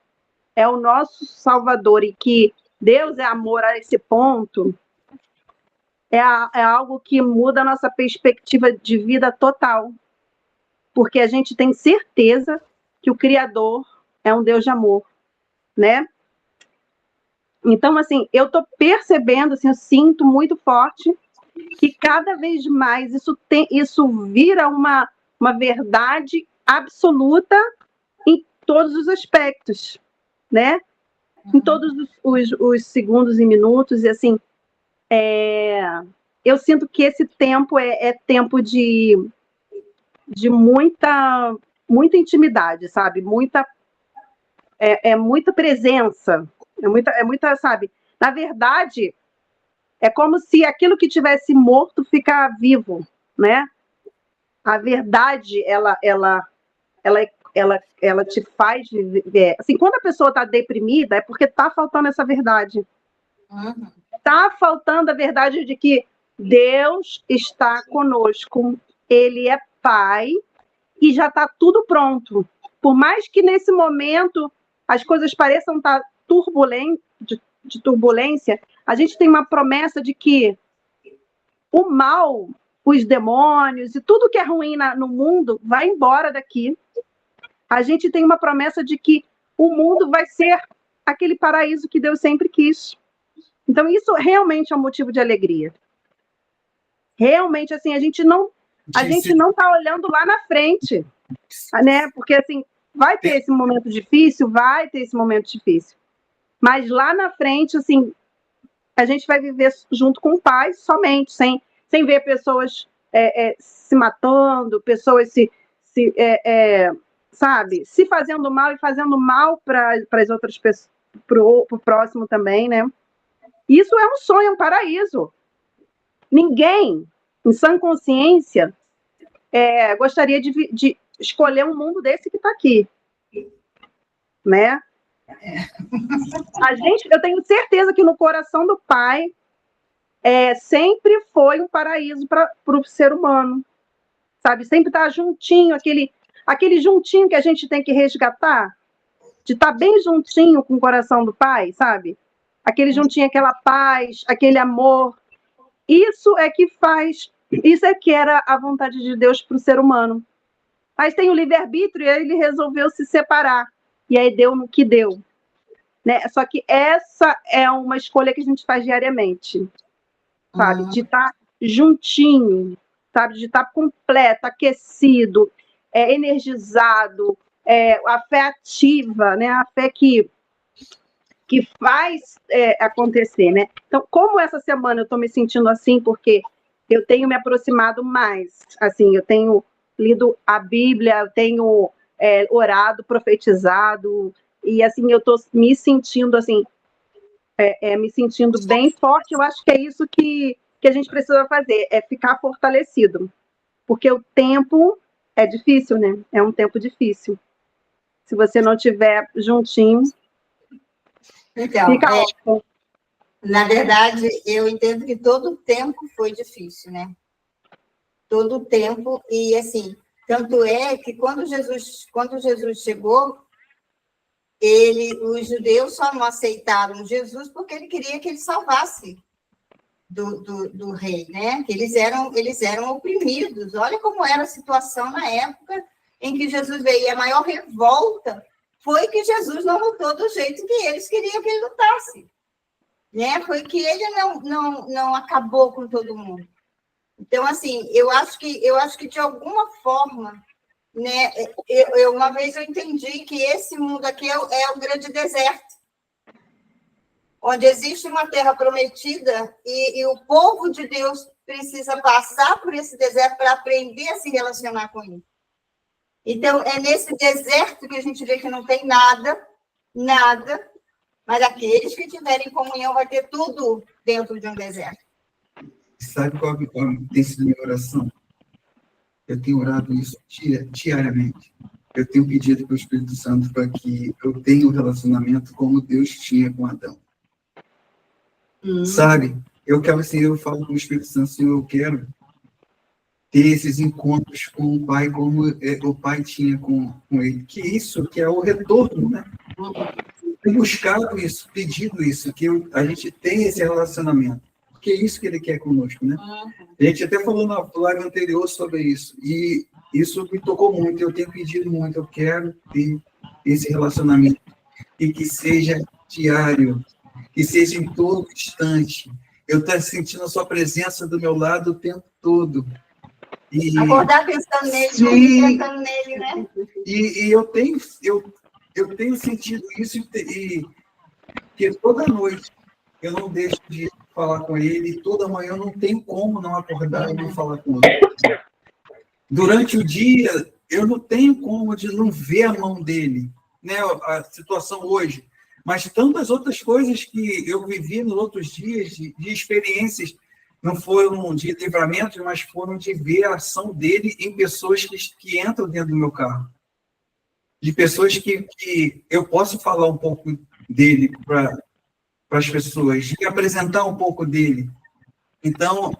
é o nosso Salvador e que Deus é amor a esse ponto é algo que muda a nossa perspectiva de vida total, porque a gente tem certeza que o Criador é um Deus de amor, né? Então, assim, eu estou percebendo, assim, eu sinto muito forte que cada vez mais isso vira uma verdade absoluta em todos os aspectos, né? Em todos os segundos e minutos, e assim, eu sinto que esse tempo é tempo de muita intimidade, sabe? Muita presença, é muita, sabe? Na verdade, é como se aquilo que tivesse morto ficar vivo, né? A verdade, ela te faz viver. Assim, quando a pessoa está deprimida, é porque está faltando essa verdade. Está faltando a verdade de que Deus está conosco, Ele é Pai e já está tudo pronto. Por mais que nesse momento as coisas pareçam estar de turbulência, a gente tem uma promessa de que o mal, os demônios e tudo que é ruim no mundo vai embora daqui. A gente tem uma promessa de que o mundo vai ser aquele paraíso que Deus sempre quis. Então, isso realmente é um motivo de alegria. Realmente, assim, a gente não está olhando lá na frente, né? Porque, assim, vai ter esse momento difícil, mas lá na frente, assim, a gente vai viver junto com o Pai somente, sem ver pessoas se matando, pessoas sabe, se fazendo mal e fazendo mal para as outras pessoas, para o próximo também, né? Isso é um sonho, é um paraíso. Ninguém, em sã consciência, gostaria de escolher um mundo desse que está aqui, né? Eu tenho certeza que no coração do Pai sempre foi um paraíso para o ser humano, sabe? Sempre está juntinho, aquele juntinho que a gente tem que resgatar, de estar bem juntinho com o coração do Pai, sabe? Aquele juntinho, aquela paz, aquele amor. Isso é que era a vontade de Deus para o ser humano. Mas tem o livre-arbítrio e ele resolveu se separar. E aí deu no que deu. Né? Só que essa é uma escolha que a gente faz diariamente. Sabe? De estar juntinho, sabe? De estar completo, aquecido, energizado, a fé ativa, né? A fé que faz acontecer, né? Então, como essa semana eu estou me sentindo assim, porque eu tenho me aproximado mais, assim, eu tenho lido a Bíblia, eu tenho orado, profetizado, e assim, eu estou me sentindo assim, me sentindo bem forte. Eu acho que é isso que a gente precisa fazer, é ficar fortalecido, porque o tempo é difícil, né? É um tempo difícil. Se você não estiver juntinho,
então,
fica ótimo.
Na verdade, eu entendo que todo o tempo foi difícil, né? Todo o tempo, e assim, tanto é que quando Jesus chegou, os judeus só não aceitaram Jesus porque ele queria que ele salvasse do rei, né? Que eles eram oprimidos. Olha como era a situação na época em que Jesus veio. E a maior revolta foi que Jesus não lutou do jeito que eles queriam que ele lutasse, né? Foi que ele não acabou com todo mundo. Então, assim, eu acho que de alguma forma, né? Uma vez eu entendi que esse mundo aqui é o grande deserto, onde existe uma terra prometida e o povo de Deus precisa passar por esse deserto para aprender a se relacionar com ele. Então, é nesse deserto que a gente vê que não tem nada, mas aqueles que tiverem comunhão vai ter tudo dentro de um deserto.
Sabe qual tem sido a minha oração? Eu tenho orado isso diariamente. Eu tenho pedido para o Espírito Santo para que eu tenha um relacionamento como Deus tinha com Adão. Sabe? Eu quero, assim, eu falo com o Espírito Santo, Senhor, eu quero ter esses encontros com o Pai, como o Pai tinha com ele. Que isso, que é o retorno, né? Tenho buscado isso, pedido isso, que a gente tenha esse relacionamento. Porque é isso que ele quer conosco, né? A gente até falou na live anterior sobre isso. E isso me tocou muito, eu tenho pedido muito, eu quero ter esse relacionamento. E que seja diário, que seja em todo instante. Eu estou sentindo a sua presença do meu lado o tempo todo. E,
acordar pensando nele,
sim,
pensando nele, né?
E eu tenho sentido isso, e que toda noite eu não deixo de falar com ele, e toda manhã eu não tenho como não acordar e não falar com ele. Durante o dia, eu não tenho como de não ver a mão dele, né? A situação hoje. Mas tantas outras coisas que eu vivi nos outros dias, de experiências, não foram de livramento, mas foram de ver a ação dele em pessoas que entram dentro do meu carro. De pessoas que eu posso falar um pouco dele para as pessoas, de apresentar um pouco dele. Então,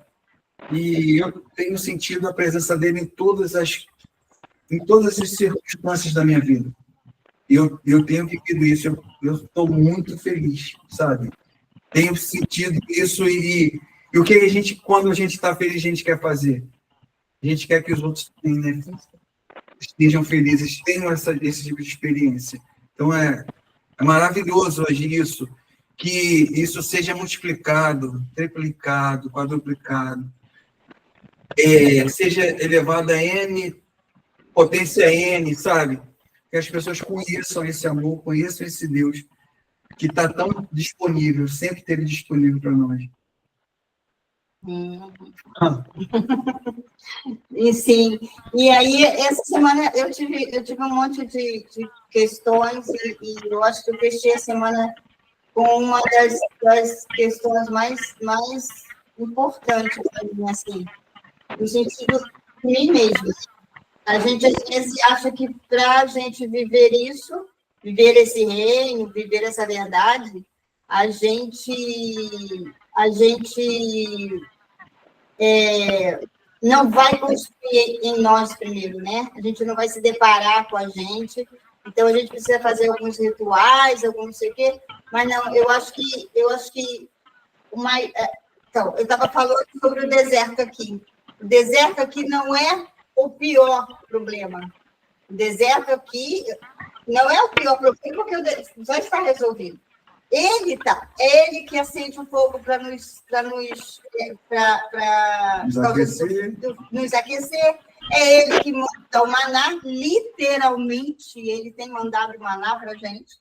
e eu tenho sentido a presença dele em todas as circunstâncias da minha vida. Eu tenho vivido isso, eu estou muito feliz, sabe? Tenho sentido isso, e o que a gente, quando a gente está feliz, a gente quer fazer? A gente quer que os outros também, né, estejam felizes, tenham esse tipo de experiência. Então, é maravilhoso hoje isso, que isso seja multiplicado, triplicado, quadruplicado, seja elevado a N, potência N, sabe? Que as pessoas conheçam esse amor, conheçam esse Deus que está tão disponível, sempre esteve disponível para nós.
E sim, e aí essa semana eu tive um monte de questões, e eu acho que eu fechei a semana com uma das questões mais importantes para mim, assim, no sentido de mim mesma. A gente às vezes acha que para a gente viver isso, viver esse reino, viver essa verdade, a gente não vai construir em nós primeiro, né? A gente não vai se deparar com a gente, então a gente precisa fazer alguns rituais, algum não sei o quê, mas não, eu acho que então, eu estava falando sobre o deserto aqui. O deserto aqui não é o pior problema. O deserto aqui não é o pior problema, porque já está resolvido. Ele que acende o fogo para nos aquecer. É ele que manda o maná, literalmente, ele tem mandado o maná para a gente,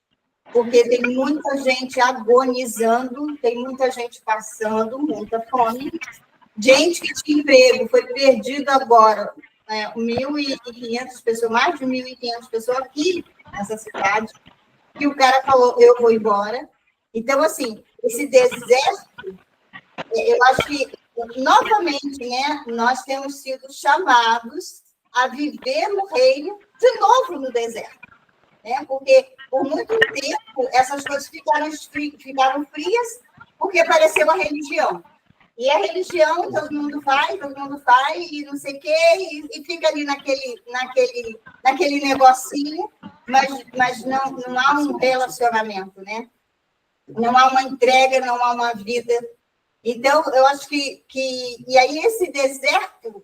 porque tem muita gente agonizando, tem muita gente passando muita fome, gente que tinha emprego, foi perdido agora, 1.500 pessoas, mais de 1.500 pessoas aqui nessa cidade, que o cara falou, eu vou embora. Então, assim, esse deserto, eu acho que, novamente, né, nós temos sido chamados a viver no reino de novo no deserto, né? Porque, por muito tempo, essas coisas ficaram frias, porque pareceu uma religião. E a religião, todo mundo faz, e não sei o quê, e fica ali naquele negocinho, mas não há um relacionamento, né? Não há uma entrega, não há uma vida. Então, eu acho que e aí esse deserto,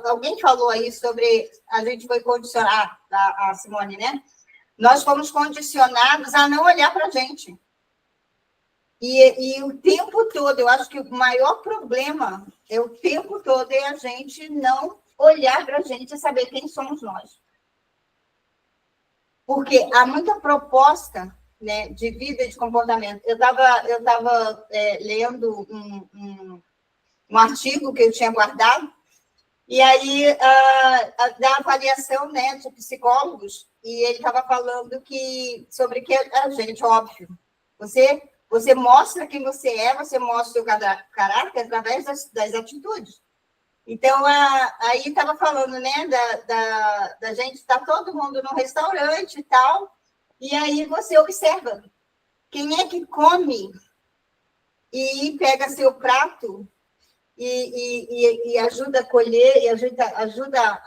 alguém falou aí sobre, a gente foi condicionar, a Simone, né? Nós fomos condicionados a não olhar para a gente. E o tempo todo, eu acho que o maior problema o tempo todo é a gente não olhar para a gente e saber quem somos nós. Porque há muita proposta, né, de vida e de comportamento. Eu estava lendo um artigo que eu tinha guardado, E aí, da avaliação, né, de psicólogos, e ele estava falando sobre que a gente, óbvio, você mostra quem você é, você mostra o caráter através das atitudes. Então, aí estava falando, né, da gente estar todo mundo num restaurante e tal, e aí você observa quem é que come e pega seu prato e ajuda a colher, e ajuda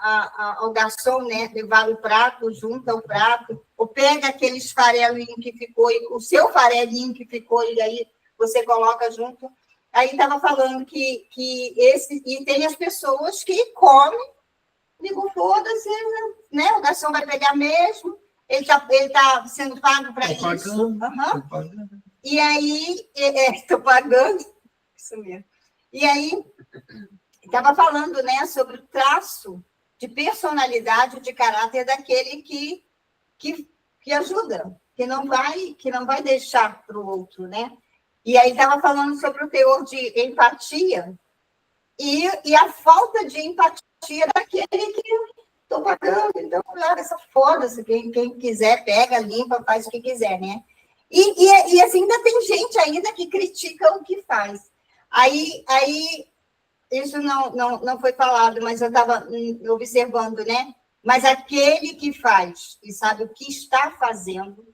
ao garçom, né, levar o prato, junta o prato, ou pega aquele esfarelinho que ficou, o seu farelinho que ficou, e aí você coloca junto. Aí estava falando que e tem as pessoas que comem, digo, foda-se, né? O garçom vai pegar mesmo, ele tá sendo pago para isso. Uhum. E aí, estou pagando, isso mesmo. E aí, estava falando, né, sobre o traço de personalidade, de caráter daquele que ajuda, que não vai deixar para o outro, né? E aí estava falando sobre o teor de empatia e a falta de empatia daquele que estou pagando. Então, essa foda-se, quem quiser, pega, limpa, faz o que quiser, né? E assim, ainda tem gente ainda que critica o que faz. Aí isso não foi falado, mas eu estava observando, né? Mas aquele que faz e sabe o que está fazendo,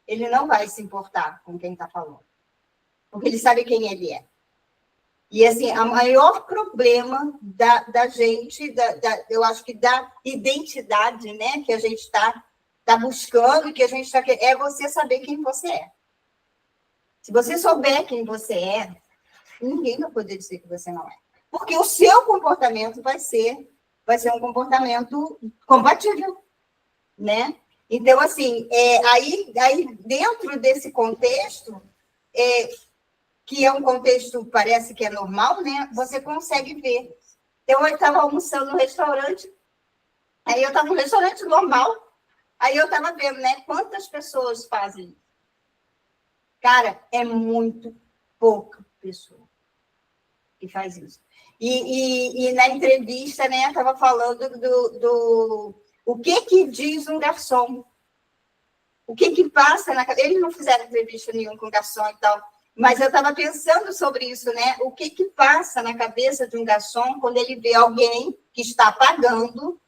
ele não vai se importar com quem está falando, porque ele sabe quem ele é. E, assim, o maior problema da gente, eu acho que da identidade, né, que a gente está buscando, que a gente está querendo, é você saber quem você é. Se você souber quem você é, ninguém vai poder dizer que você não é. Porque o seu comportamento vai ser um comportamento compatível, né? Então, assim, aí dentro desse contexto, que é um contexto, parece que é normal, né? Você consegue ver. Então, eu estava almoçando no restaurante, aí eu estava no restaurante normal, aí eu estava vendo, né? Quantas pessoas fazem isso? Cara, é muito pouca pessoa que faz isso. E na entrevista, né? Estava falando o que diz um garçom. O que passa na cabeça. Eles não fizeram entrevista nenhuma com garçom e tal, mas eu estava pensando sobre isso, né? O que passa na cabeça de um garçom quando ele vê alguém que está pagando,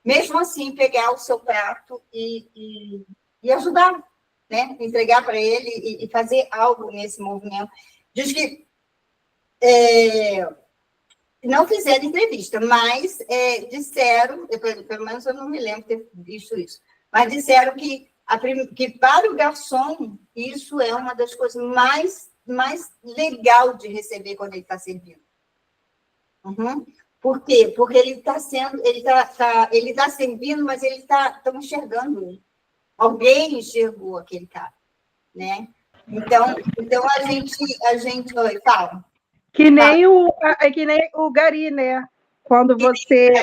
mesmo assim, pegar o seu prato e ajudar, né? Entregar para ele e fazer algo nesse movimento. Diz que não fizeram entrevista, mas disseram, pelo menos eu não me lembro de ter visto isso, mas disseram que para o garçom, isso é uma das coisas mais legal de receber quando ele está servindo. Uhum. Por quê? Porque ele está servindo, mas ele está enxergando ele. Alguém enxergou aquele cara, né? Então a gente fala.
Que nem o Gari, né? Quando você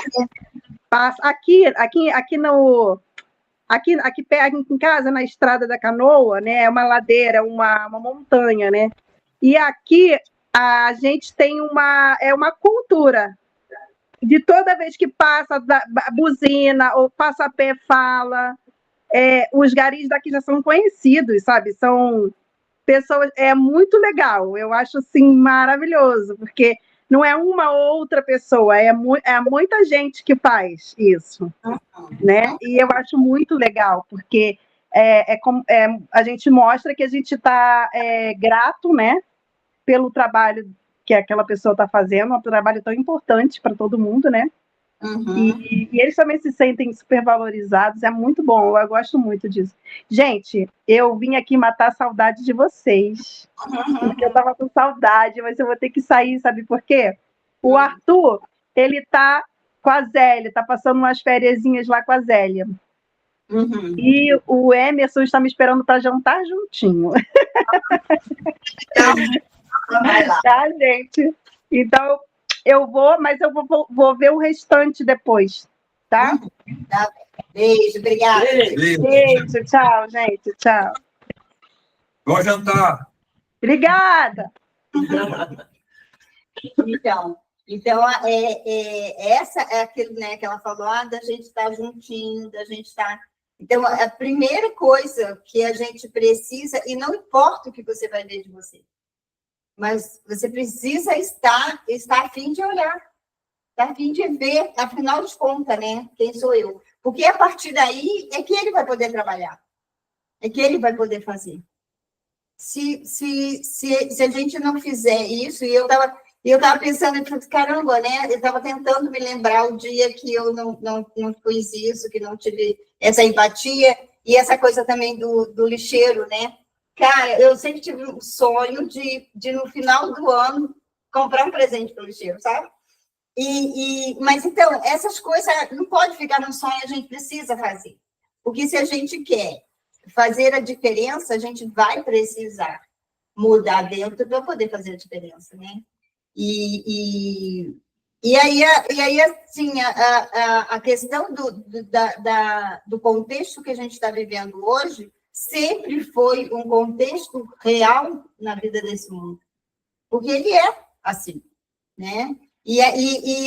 passa aqui em casa, na Estrada da Canoa, né? É uma ladeira, uma montanha, né? E aqui a gente tem uma cultura de toda vez que passa buzina ou passa a pé fala. Os garis daqui já são conhecidos, sabe? São pessoas, é muito legal, eu acho assim maravilhoso, porque não é uma outra pessoa, é muita gente que faz isso, né? E eu acho muito legal, porque a gente mostra que a gente está grato, né, pelo trabalho que aquela pessoa está fazendo, um trabalho tão importante para todo mundo, né? Uhum. E eles também se sentem super valorizados, é muito bom, eu gosto muito disso. Gente, eu vim aqui matar a saudade de vocês, porque eu estava com saudade, mas eu vou ter que sair, sabe por quê? O Arthur, ele tá com a Zélia, tá passando umas fériasinhas lá com a Zélia. Uhum. E o Emerson está me esperando para jantar juntinho.
Vai lá.
Tá, gente? Então, eu vou, mas eu vou ver o restante depois, tá?
Tá. Beijo, obrigada.
Beijo, tchau, gente, tchau.
Bom jantar.
Obrigada.
Então, Então, essa é aquilo, né, que ela falou, da gente estar juntinho, da gente estar... Então, a primeira coisa que a gente precisa, e não importa o que você vai ver de você, mas você precisa estar a fim de olhar, estar a fim de ver, afinal de contas, né, quem sou eu. Porque a partir daí é que ele vai poder trabalhar, é que ele vai poder fazer. Se a gente não fizer isso, e eu estava pensando, caramba, né? Eu estava tentando me lembrar o dia que eu não fiz isso, que não tive essa empatia, e essa coisa também do lixeiro, né? Cara, eu sempre tive um sonho de no final do ano, comprar um presente para o lixeiro, sabe? Mas, então, essas coisas não pode ficar no sonho, a gente precisa fazer. Porque se a gente quer fazer a diferença, a gente vai precisar mudar dentro para poder fazer a diferença, né? E aí, assim, a questão do contexto que a gente está vivendo hoje sempre foi um contexto real na vida desse mundo. Porque ele é assim, né? E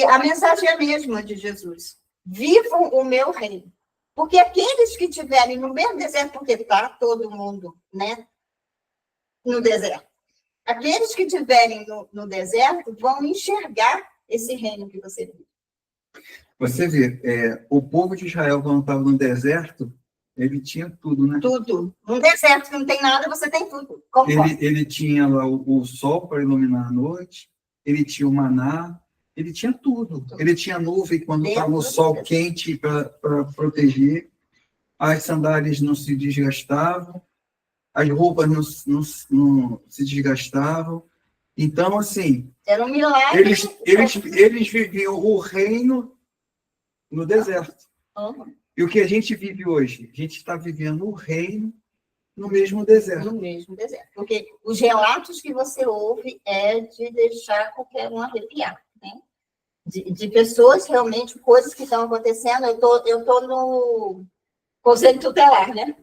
a mensagem é a mesma de Jesus. Vivam o meu reino. Porque aqueles que estiverem no mesmo deserto, porque está todo mundo, né, no deserto, aqueles que estiverem no deserto vão enxergar esse reino que você vive.
Você vê, o povo de Israel, quando estava no deserto, ele tinha tudo, né?
Tudo. Num deserto que não tem nada, você tem tudo.
Ele tinha lá o sol para iluminar a noite, ele tinha o maná, ele tinha tudo. Ele tinha nuvem quando estava o sol quente para proteger, as sandálias não se desgastavam, as roupas não se desgastavam. Então, assim,
era um milagre.
Eles viviam o reino no deserto.
Uhum.
E o que a gente vive hoje? A gente está vivendo o reino no mesmo deserto.
No mesmo deserto. Porque os relatos que você ouve é de deixar qualquer um arrepiar, né? De pessoas, realmente, coisas que estão acontecendo. Eu tô no conselho tutelar, né?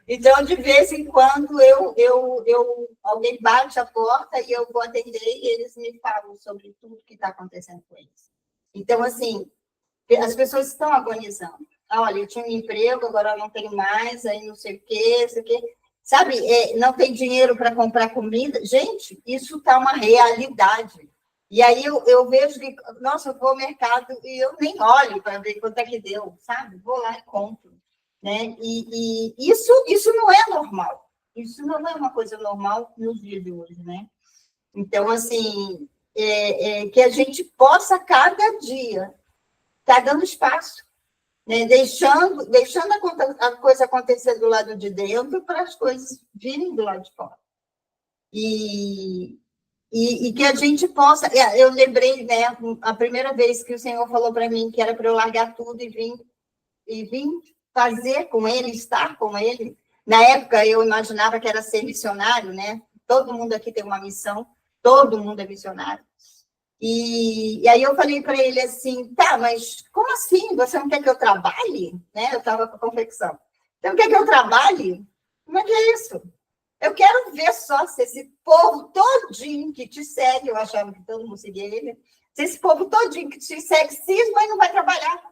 Então, de vez em quando, alguém bate a porta e eu vou atender e eles me falam sobre tudo que está acontecendo com eles. Então, assim, as pessoas estão agonizando. Olha, eu tinha um emprego, agora não tenho mais, aí não sei o quê. Sabe, não tem dinheiro para comprar comida. Gente, isso está uma realidade. E aí eu vejo que, nossa, eu vou ao mercado e eu nem olho para ver quanto é que deu, sabe? Vou lá e compro, né? E isso não é normal. Isso não é uma coisa normal nos dias de hoje, né? Então, assim, que a gente possa, cada dia, estar dando espaço, né? Deixando a coisa acontecer do lado de dentro para as coisas virem do lado de fora. E que a gente possa... Eu lembrei, né, a primeira vez que o Senhor falou para mim que era para eu largar tudo e vir fazer com Ele, estar com Ele. Na época, eu imaginava que era ser missionário, né? Todo mundo aqui tem uma missão, todo mundo é missionário. E aí eu falei para ele assim, tá, mas como assim? Você não quer que eu trabalhe? Né? Eu estava com a confecção. Você não quer que eu trabalhe? Como é que é isso? Eu quero ver só se esse povo todinho que te segue, eu achava que todo mundo seguia ele, se esse povo todinho que te segue cisma e não vai trabalhar.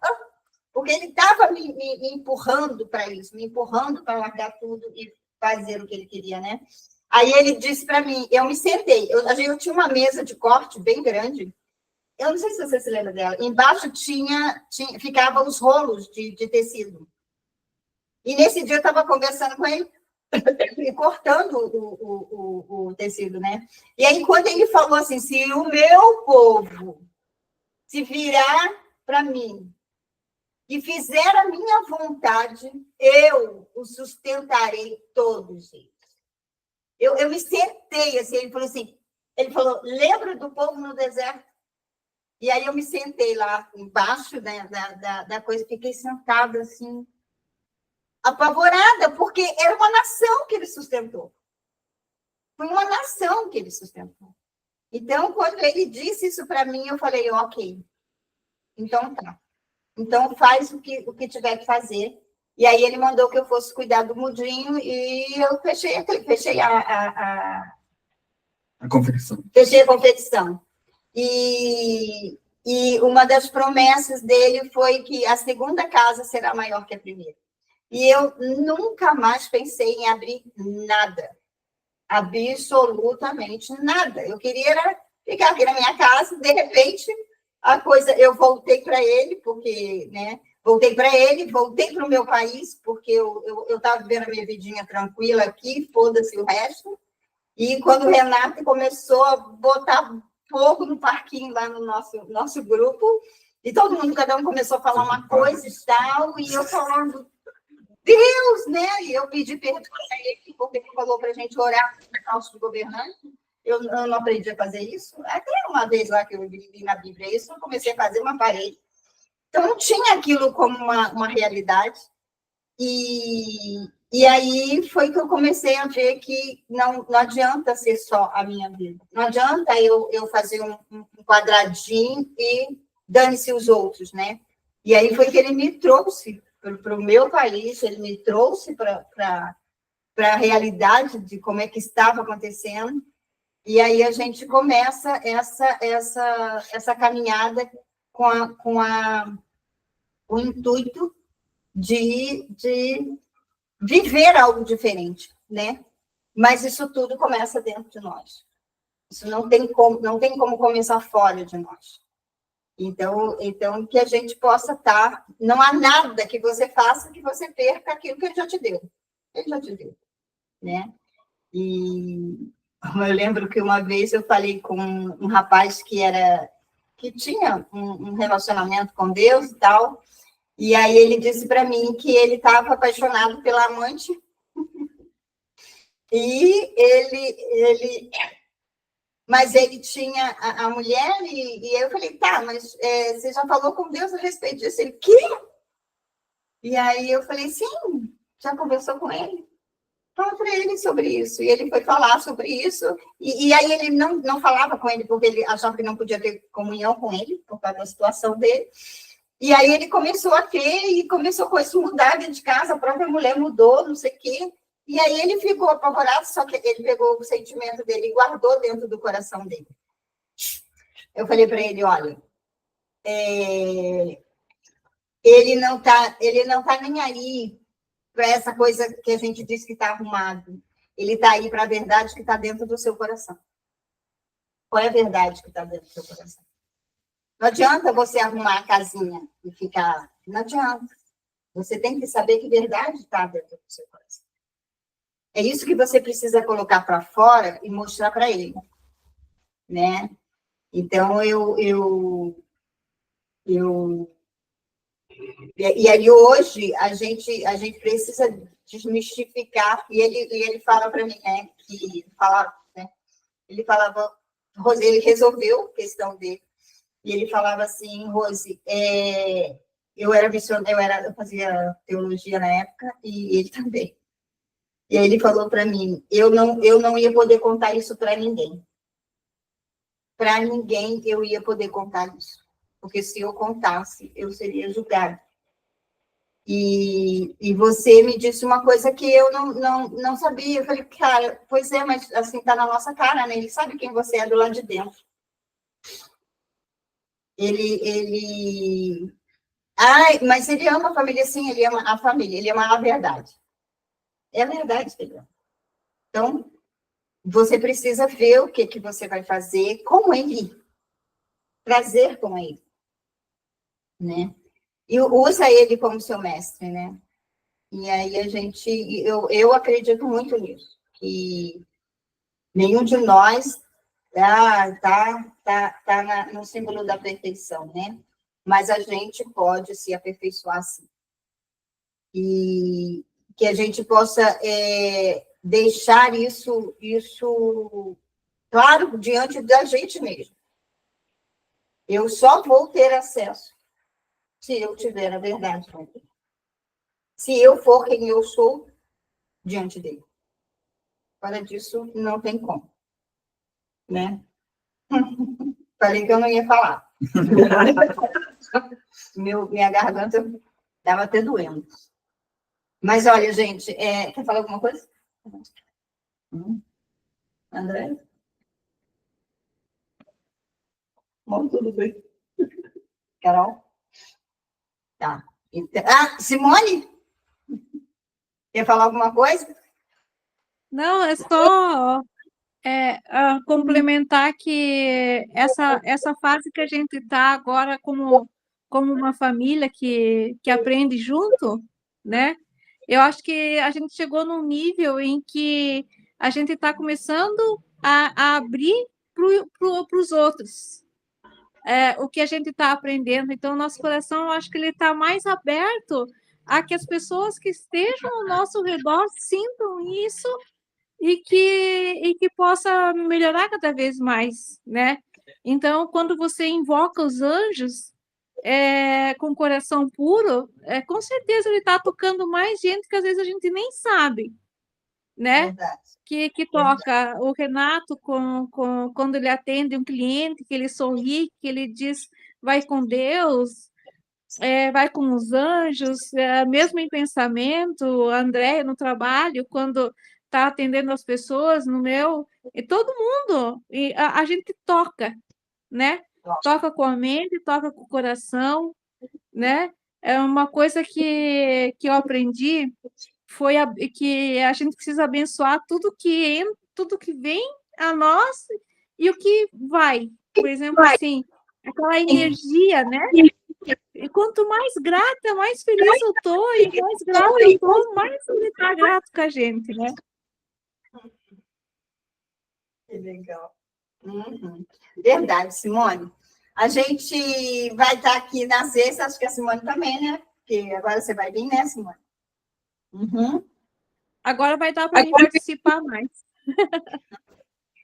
Porque ele estava me empurrando para isso, me empurrando para largar tudo e fazer o que ele queria, né? Aí ele disse para mim, eu me sentei, eu tinha uma mesa de corte bem grande, eu não sei se você se lembra dela, embaixo ficavam os rolos de tecido. E nesse dia eu estava conversando com ele, e cortando o tecido, né? E aí, quando ele falou assim, se o meu povo se virar para mim e fizer a minha vontade, eu o sustentarei todos eles. Eu me sentei assim, ele falou, lembra do povo no deserto? E aí eu me sentei lá embaixo, né, da coisa, fiquei sentada assim, apavorada, porque era uma nação que ele sustentou. Foi uma nação que ele sustentou. Então, quando ele disse isso para mim, eu falei, ok, então tá. Então, faz o que tiver que fazer. E aí ele mandou que eu fosse cuidar do mudinho e eu fechei a confecção. Fechei a confecção. E uma das promessas dele foi que a segunda casa será maior que a primeira. E eu nunca mais pensei em abrir nada. Absolutamente nada. Eu queria era ficar aqui na minha casa, de repente, a coisa... Eu voltei para ele, porque... né, voltei para ele, voltei para o meu país, porque eu estava vivendo a minha vidinha tranquila aqui, foda-se o resto. E quando o Renato começou a botar fogo no parquinho lá no nosso grupo, e todo mundo, cada um começou a falar uma coisa e tal, e eu falando, Deus, né? E eu pedi perdão para ele, porque ele falou para a gente orar por causa do governante. Eu não aprendi a fazer isso. Até uma vez lá que eu li na Bíblia isso, eu comecei a fazer uma parede. Então, não tinha aquilo como uma realidade. E aí foi que eu comecei a ver que não adianta ser só a minha vida. Não adianta eu fazer um quadradinho e dane-se os outros, né? E aí foi que ele me trouxe para o meu país, ele me trouxe para a realidade de como é que estava acontecendo. E aí a gente começa essa caminhada com o intuito de viver algo diferente, né? Mas isso tudo começa dentro de nós. Isso não tem como começar fora de nós. Então que a gente possa estar... Não há nada que você faça que você perca aquilo que ele já te deu. Ele já te deu, né? E eu lembro que uma vez eu falei com um rapaz que tinha um relacionamento com Deus e tal, e aí ele disse para mim que ele estava apaixonado pela amante e mas ele tinha a mulher e eu falei, tá, mas você já falou com Deus a respeito disso? Ele, quê? E aí eu falei, sim, já conversou com ele? Fala para ele sobre isso. E ele foi falar sobre isso. E aí ele não falava com ele, porque ele achava que não podia ter comunhão com ele, por causa da situação dele. E aí ele começou a ter, e começou com isso mudar dentro de casa, a própria mulher mudou, não sei o quê. E aí ele ficou apavorado, só que ele pegou o sentimento dele e guardou dentro do coração dele. Eu falei para ele, olha, ele não tá nem aí para essa coisa que a gente diz que está arrumado. Ele está aí para a verdade que está dentro do seu coração. Qual é a verdade que está dentro do seu coração? Não adianta você arrumar a casinha e ficar... Não adianta. Você tem que saber que verdade está dentro do seu coração. É isso que você precisa colocar para fora e mostrar para ele, né? Então, e aí hoje a gente precisa desmistificar, e ele fala para mim, né, ele falava, Rose, ele resolveu a questão dele, e ele falava assim, Rose, eu era missionária, eu fazia teologia na época, e ele também. E aí ele falou para mim, eu não ia poder contar isso para ninguém. Para ninguém eu ia poder contar isso. Porque se eu contasse, eu seria julgada. E você me disse uma coisa que eu não sabia. Eu falei, cara, pois é, mas assim, está na nossa cara, né? Ele sabe quem você é do lado de dentro. Ai, mas ele ama a família, sim, ele ama a família, ele ama a verdade. É a verdade, Pedro. Então, você precisa ver o que você vai fazer com ele. Trazer com ele. Né? E usa ele como seu mestre, né? E aí eu acredito muito nisso, que nenhum de nós tá no símbolo da perfeição, né? Mas a gente pode se aperfeiçoar sim. E que a gente possa deixar isso claro diante da gente mesmo. Eu só vou ter acesso se eu tiver a verdade. Se eu for quem eu sou diante dele. Fora disso, não tem como. Né? Falei que eu não ia falar. Minha garganta estava até doendo. Mas, olha, gente, quer falar alguma coisa? André?
Bom, tudo bem.
Carol? Tá. Então, Simone? Quer falar alguma coisa?
Não, é só complementar que essa fase que a gente está agora como uma família que aprende junto, né? Eu acho que a gente chegou num nível em que a gente está começando a abrir para os outros. O que a gente está aprendendo. Então, nosso coração, eu acho que ele está mais aberto a que as pessoas que estejam ao nosso redor sintam isso e que possa melhorar cada vez mais, né? Então, quando você invoca os anjos com coração puro, com certeza ele está tocando mais gente que às vezes a gente nem sabe, né?
Verdade.
Que toca o Renato quando ele atende um cliente, que ele sorri, que ele diz vai com Deus, vai com os anjos, mesmo em pensamento, o André no trabalho, quando está atendendo as pessoas, no meu, e todo mundo, e a gente toca, né? Toca com a mente, toca com o coração, né? É uma coisa que eu aprendi foi que a gente precisa abençoar tudo que vem a nós e o que vai. Por exemplo, assim, aquela energia, né? E quanto mais grata, mais feliz eu tô, e mais grata eu tô, mais ele está grato com a gente, né?
Que legal. Uhum. Verdade, Simone. A gente vai estar aqui na sexta, acho que a Simone também, né? Porque agora você vai vir, né, Simone? Uhum.
Agora vai dar para mim participar mais.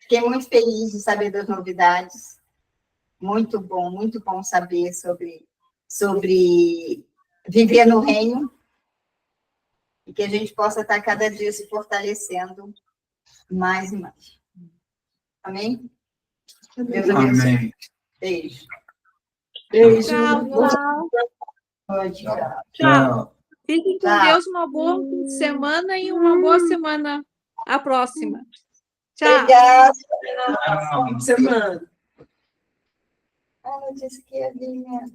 Fiquei muito feliz de saber das novidades. Muito bom saber sobre viver no reino e que a gente possa estar cada dia se fortalecendo mais e mais. Amém? Deus abençoe.
Amém.
Beijo.
Beijo.
Tchau, tchau.
Tchau.
Tchau. Fiquem com
Tchau.
Deus, uma boa semana e uma boa semana a próxima. Tchau.
Obrigada.
Fim de semana.
Ela disse que ia vir, né?